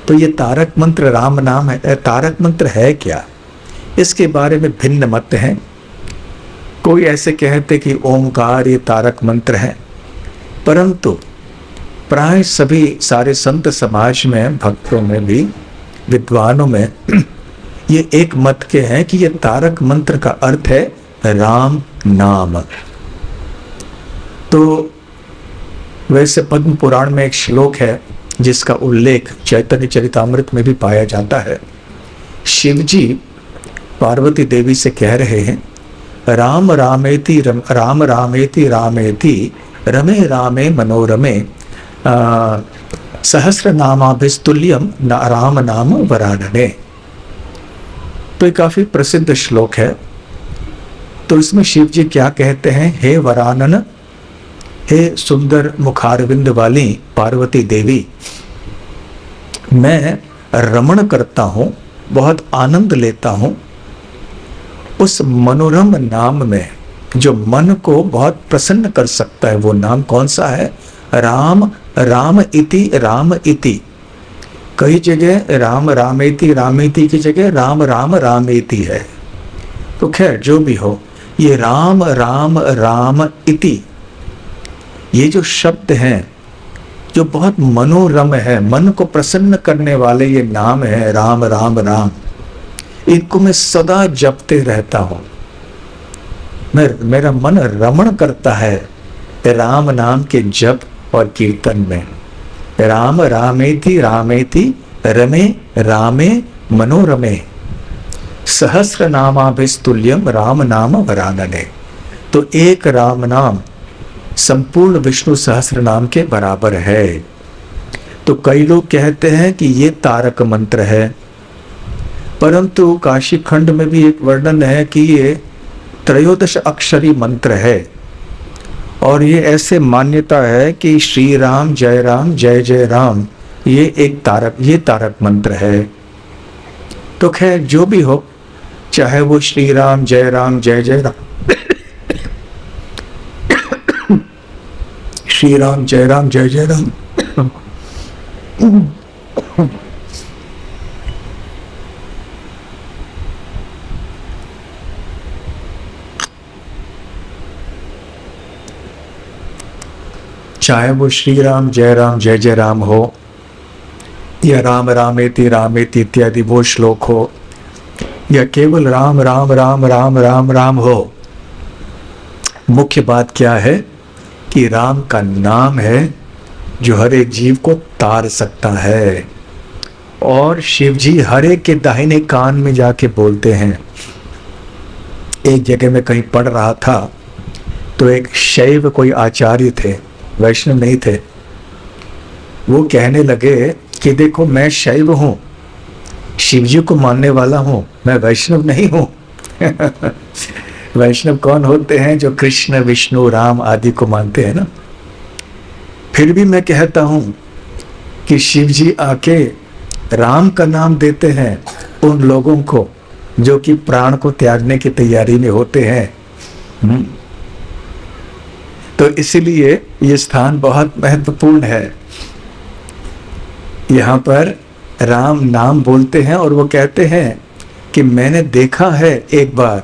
तो ये तारक मंत्र राम नाम है। तारक मंत्र है क्या, इसके बारे में भिन्न मत हैं। कोई ऐसे कहते कि ओमकार ये तारक मंत्र है, परंतु प्राय सभी सारे संत समाज में, भक्तों में भी, विद्वानों में ये एक मत के हैं कि ये तारक मंत्र का अर्थ है राम नाम। तो वैसे पद्म पुराण में एक श्लोक है जिसका उल्लेख चैतन्य चरितामृत में भी पाया जाता है। शिव जी पार्वती देवी से कह रहे हैं, राम रामेति राम रामेति रामेति रमे रामे मनोरमे सहस्र नामाभिस्तुल्यम राम नाम वरानने। तो ये काफी प्रसिद्ध श्लोक है। तो इसमें शिव जी क्या कहते हैं? हे वरानन, हे सुंदर मुखारविंद वाली पार्वती देवी, मैं रमण करता हूँ, बहुत आनंद लेता हूँ उस मनोरम नाम में, जो मन को बहुत प्रसन्न कर सकता है। वो नाम कौन सा है? राम। राम इति, राम इति। कई जगह राम रामेति, रामेति की जगह राम राम रामेति है। तो खैर जो भी हो, ये राम राम राम इति, ये जो शब्द हैं, जो बहुत मनोरम है, मन को प्रसन्न करने वाले ये नाम है राम राम राम, इनको मैं सदा जपते रहता हूँ। मेरा मन रमण करता है राम नाम के जप और कीर्तन में। राम रामेति रामेति रमे रामे मनोरमे सहस्र नामाभिस्तुल्यम राम नाम वरानने। तो एक राम नाम संपूर्ण विष्णु सहस्र नाम के बराबर है। तो कई लोग कहते हैं कि ये तारक मंत्र है, परंतु काशी खंड में भी एक वर्णन है कि ये त्रयोदश अक्षरी मंत्र है और ये ऐसे मान्यता है कि श्री राम जय जय राम ये तारक मंत्र है। तो खैर जो भी हो, चाहे वो श्री राम जय जय राम श्री राम जय जय राम चाहे वो श्री राम जय जय राम हो या राम रामेति रामेति इत्यादि वो श्लोक हो या केवल राम राम राम राम राम राम हो, मुख्य बात क्या है कि राम का नाम है जो हर एक जीव को तार सकता है। और शिव जी हर एक के दाहिने कान में जाके बोलते हैं। एक जगह में कहीं पढ़ रहा था तो एक शैव कोई आचार्य थे, वैष्णव नहीं थे, वो कहने लगे कि देखो मैं शैव हूं, शिव जी को मानने वाला हूं, मैं वैष्णव नहीं हूं। वैष्णव कौन होते हैं? जो कृष्ण विष्णु राम आदि को मानते हैं ना। फिर भी मैं कहता हूं कि शिव जी आके राम का नाम देते हैं उन लोगों को जो कि प्राण को त्यागने की तैयारी में होते हैं। तो इसलिए ये स्थान बहुत महत्वपूर्ण है। यहाँ पर राम नाम बोलते हैं और वो कहते हैं कि मैंने देखा है एक बार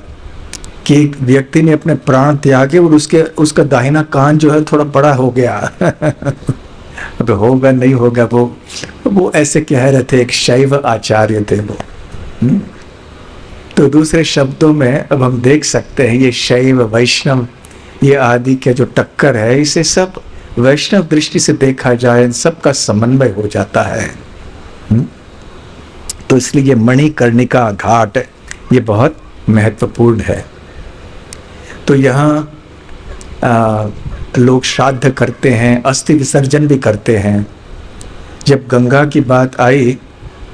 कि एक व्यक्ति ने अपने प्राण त्यागे और उसका दाहिना कान जो है थोड़ा बड़ा हो गया। अब होगा नहीं होगा वो ऐसे कह रहे थे, एक शैव आचार्य थे वो। तो दूसरे शब्दों में अब हम देख सकते हैं ये शैव वैष्णव ये आदि के जो टक्कर है, इसे सब वैष्णव दृष्टि से देखा जाए इन सबका समन्वय हो जाता है। तो इसलिए मणिकर्णिका घाट ये बहुत महत्वपूर्ण है। तो यहाँ लोग श्राद्ध करते हैं, अस्थि विसर्जन भी करते हैं। जब गंगा की बात आई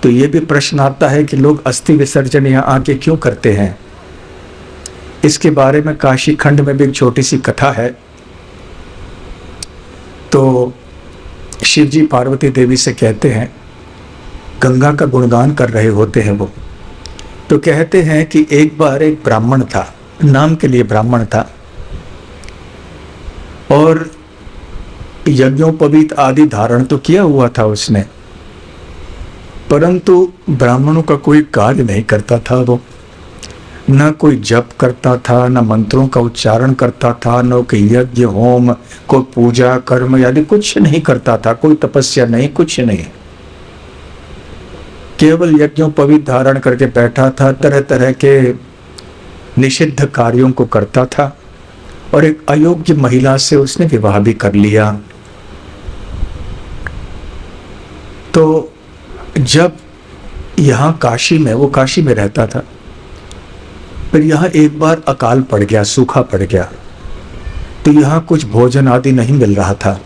तो ये भी प्रश्न आता है कि लोग अस्थि विसर्जन यहाँ आके क्यों करते हैं। इसके बारे में काशी खंड में भी एक छोटी सी कथा है। तो शिव जी पार्वती देवी से कहते हैं, गंगा का गुणगान कर रहे होते हैं वो, तो कहते हैं कि एक बार एक ब्राह्मण था, नाम के लिए ब्राह्मण था, और यज्ञोपवीत आदि धारण तो किया हुआ था उसने, परंतु ब्राह्मणों का कोई कार्य नहीं करता था वो। न कोई जप करता था, न मंत्रों का उच्चारण करता था, न कोई यज्ञ होम, कोई पूजा कर्म आदि कुछ नहीं करता था, कोई तपस्या नहीं, कुछ नहीं। केवल यज्ञोपवीत धारण करके बैठा था, तरह तरह के निषिद्ध कार्यों को करता था और एक अयोग्य महिला से उसने विवाह भी कर लिया। तो जब यहाँ काशी में, वो काशी में रहता था, फिर यहाँ एक बार अकाल पड़ गया, सूखा पड़ गया, तो यहाँ कुछ भोजन आदि नहीं मिल रहा था।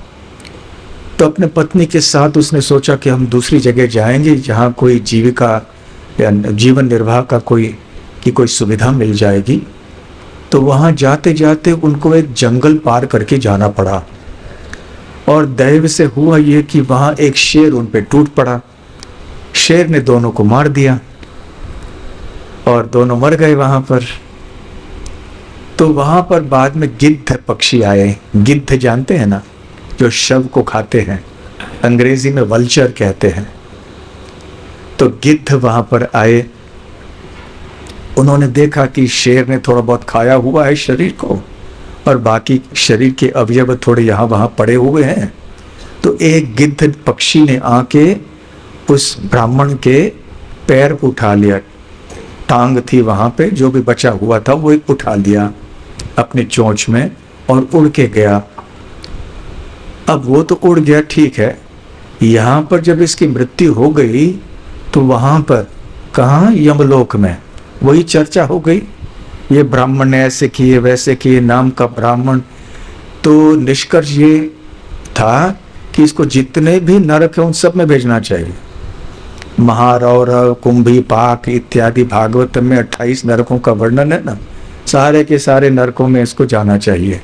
तो अपने पत्नी के साथ उसने सोचा कि हम दूसरी जगह जाएंगे जहाँ कोई जीविका या जीवन निर्वाह का कोई सुविधा मिल जाएगी। तो वहाँ जाते जाते उनको एक जंगल पार करके जाना पड़ा और दैव से हुआ ये कि वहाँ एक शेर उन पे टूट पड़ा। शेर ने दोनों को मार दिया और दोनों मर गए वहाँ पर। तो वहाँ पर बाद में गिद्ध पक्षी आए। गिद्ध जानते हैं ना, जो शव को खाते हैं, अंग्रेजी में वल्चर कहते हैं। तो गिद्ध वहाँ पर आए, उन्होंने देखा कि शेर ने थोड़ा बहुत खाया हुआ है शरीर को और बाकी शरीर के अवयव थोड़े यहाँ वहाँ पड़े हुए हैं। तो एक गिद्ध पक्षी ने आके उस ब्राह्मण के पैर को उठा लिया, टांग थी वहाँ पे, जो भी बचा हुआ था वो एक उठा लिया अपनी चोंच में और उड़ के गया। अब वो तो उड़ गया, ठीक है। यहाँ पर जब इसकी मृत्यु हो गई तो वहाँ पर कहाँ, यमलोक में वही चर्चा हो गई, ये ब्राह्मण ने ऐसे किए वैसे किए, नाम का ब्राह्मण। तो निष्कर्ष ये था कि इसको जितने भी नरक है उन सब में भेजना चाहिए। महारौरव, कुंभी पाक इत्यादि भागवत में 28 नरकों का वर्णन है ना, सारे के सारे नरकों में इसको जाना चाहिए।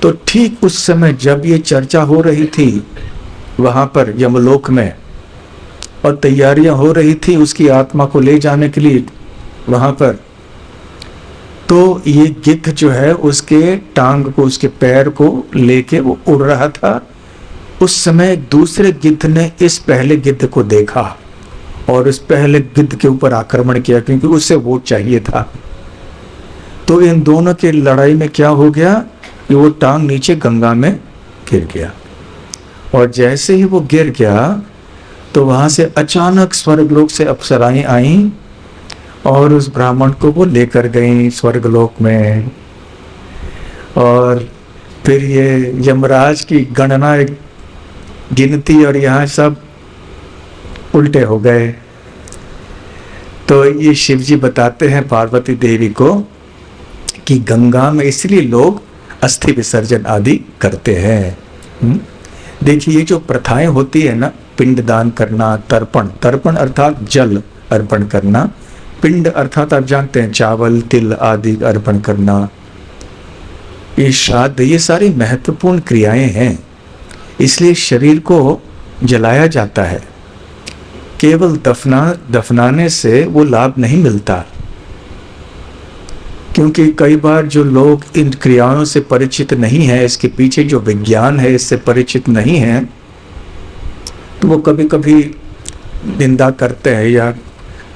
तो ठीक उस समय जब ये चर्चा हो रही थी वहां पर यमलोक में, और तैयारियां हो रही थी उसकी आत्मा को ले जाने के लिए वहां पर, तो ये गिद्ध जो है उसके टांग को, उसके पैर को लेके वो उड़ रहा था। उस समय दूसरे गिद्ध ने इस पहले गिद्ध को देखा और उस पहले गिद्ध के ऊपर आक्रमण किया, क्योंकि उसे वो चाहिए था। तो इन दोनों की लड़ाई में क्या हो गया कि वो टांग नीचे गंगा में गिर गया, और जैसे ही वो गिर गया तो वहां से अचानक स्वर्गलोक से अप्सराएं आईं और उस ब्राह्मण को वो लेकर गई स्वर्गलोक में। और फिर ये यमराज की गणना, गिनती, और यहाँ सब उल्टे हो गए। तो ये शिव जी बताते हैं पार्वती देवी को कि गंगा में इसलिए लोग अस्थि विसर्जन आदि करते हैं। देखिए, ये जो प्रथाएं होती है ना, पिंडदान करना, तर्पण, तर्पण अर्थात जल अर्पण करना, पिंड अर्थात आप जानते हैं चावल तिल आदि अर्पण करना, ये श्राद्ध, ये सारी महत्वपूर्ण क्रियाएं हैं। इसलिए शरीर को जलाया जाता है। केवल दफनाने से वो लाभ नहीं मिलता, क्योंकि कई बार जो लोग इन क्रियाओं से परिचित नहीं है, इसके पीछे जो विज्ञान है इससे परिचित नहीं है, तो वो कभी कभी निंदा करते हैं या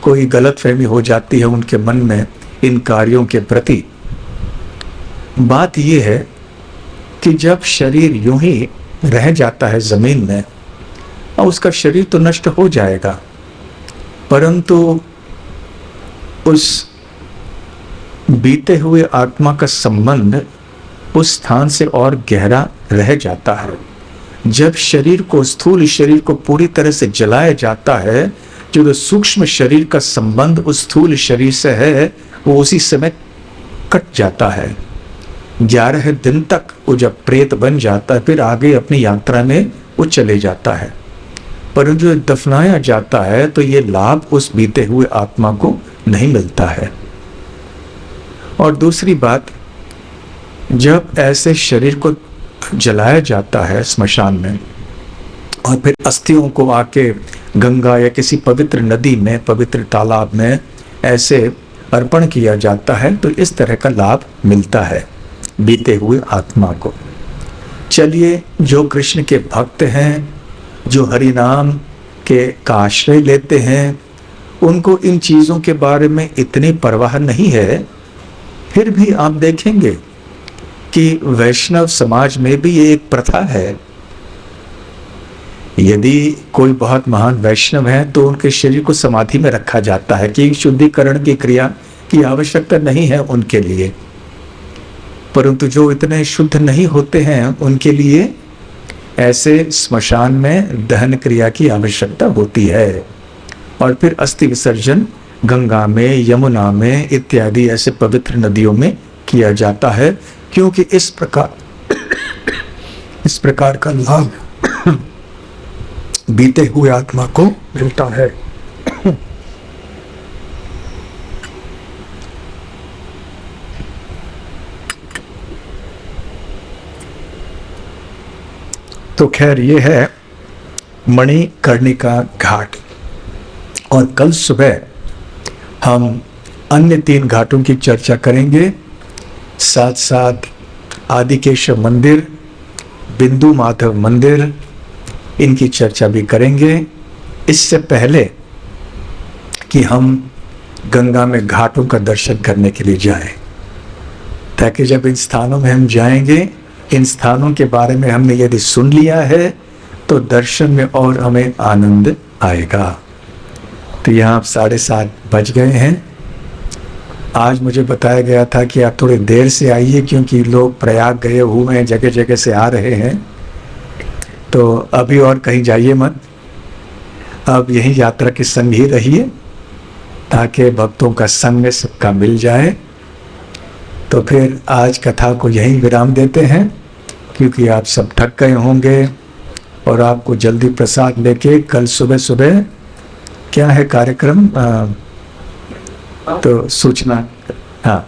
कोई गलतफहमी हो जाती है उनके मन में इन कार्यों के प्रति। बात यह है कि जब शरीर यूं ही रह जाता है जमीन में, और उसका शरीर तो नष्ट हो जाएगा, परंतु उस बीते हुए आत्मा का संबंध उस स्थान से और गहरा रह जाता है। जब शरीर को, स्थूल शरीर को पूरी तरह से जलाया जाता है, जो सूक्ष्म शरीर का संबंध उस स्थूल शरीर से है वो उसी समय कट जाता है। 11 दिन तक वो जब प्रेत बन जाता है, फिर आगे अपनी यात्रा में वो चले जाता है। परंतु जो दफनाया जाता है तो ये लाभ उस बीते हुए आत्मा को नहीं मिलता है। और दूसरी बात, जब ऐसे शरीर को जलाया जाता है स्मशान में, और फिर अस्थियों को आके गंगा या किसी पवित्र नदी में, पवित्र तालाब में ऐसे अर्पण किया जाता है, तो इस तरह का लाभ मिलता है बीते हुए आत्मा को। चलिए, जो कृष्ण के भक्त हैं, जो हरि नाम का आश्रय लेते हैं, उनको इन चीज़ों के बारे में इतनी परवाह नहीं है। फिर भी आप देखेंगे कि वैष्णव समाज में भी ये एक प्रथा है। यदि कोई बहुत महान वैष्णव है तो उनके शरीर को समाधि में रखा जाता है कि शुद्धिकरण की क्रिया की आवश्यकता नहीं है उनके लिए। परंतु जो इतने शुद्ध नहीं होते हैं उनके लिए ऐसे स्मशान में दहन क्रिया की आवश्यकता होती है। और फिर अस्थि विसर्जन गंगा में, यमुना में इत्यादि ऐसे पवित्र नदियों में किया जाता है, क्योंकि इस प्रकार का लाभ बीते हुए आत्मा को मिलता है। तो खैर, ये है मणिकर्णिका घाट, और कल सुबह हम अन्य 3 घाटों की चर्चा करेंगे। साथ साथ आदिकेशव मंदिर, बिंदु माधव मंदिर, इनकी चर्चा भी करेंगे। इससे पहले कि हम गंगा में घाटों का दर्शन करने के लिए जाएं, ताकि जब इन स्थानों में हम जाएंगे, इन स्थानों के बारे में हमने यदि सुन लिया है तो दर्शन में और हमें आनंद आएगा। तो यहाँ 7:30 बज गए हैं। आज मुझे बताया गया था कि आप थोड़ी देर से आइए, क्योंकि लोग प्रयाग गए हुए हैं, जगह जगह से आ रहे हैं। तो अभी और कहीं जाइए मत, अब यही यात्रा के संग ही रहिए, ताकि भक्तों का संग सबका मिल जाए। तो फिर आज कथा को यहीं विराम देते हैं, क्योंकि आप सब थक गए होंगे और आपको जल्दी प्रसाद लेके कल सुबह सुबह क्या है कार्यक्रम, तो सूचना, हाँ।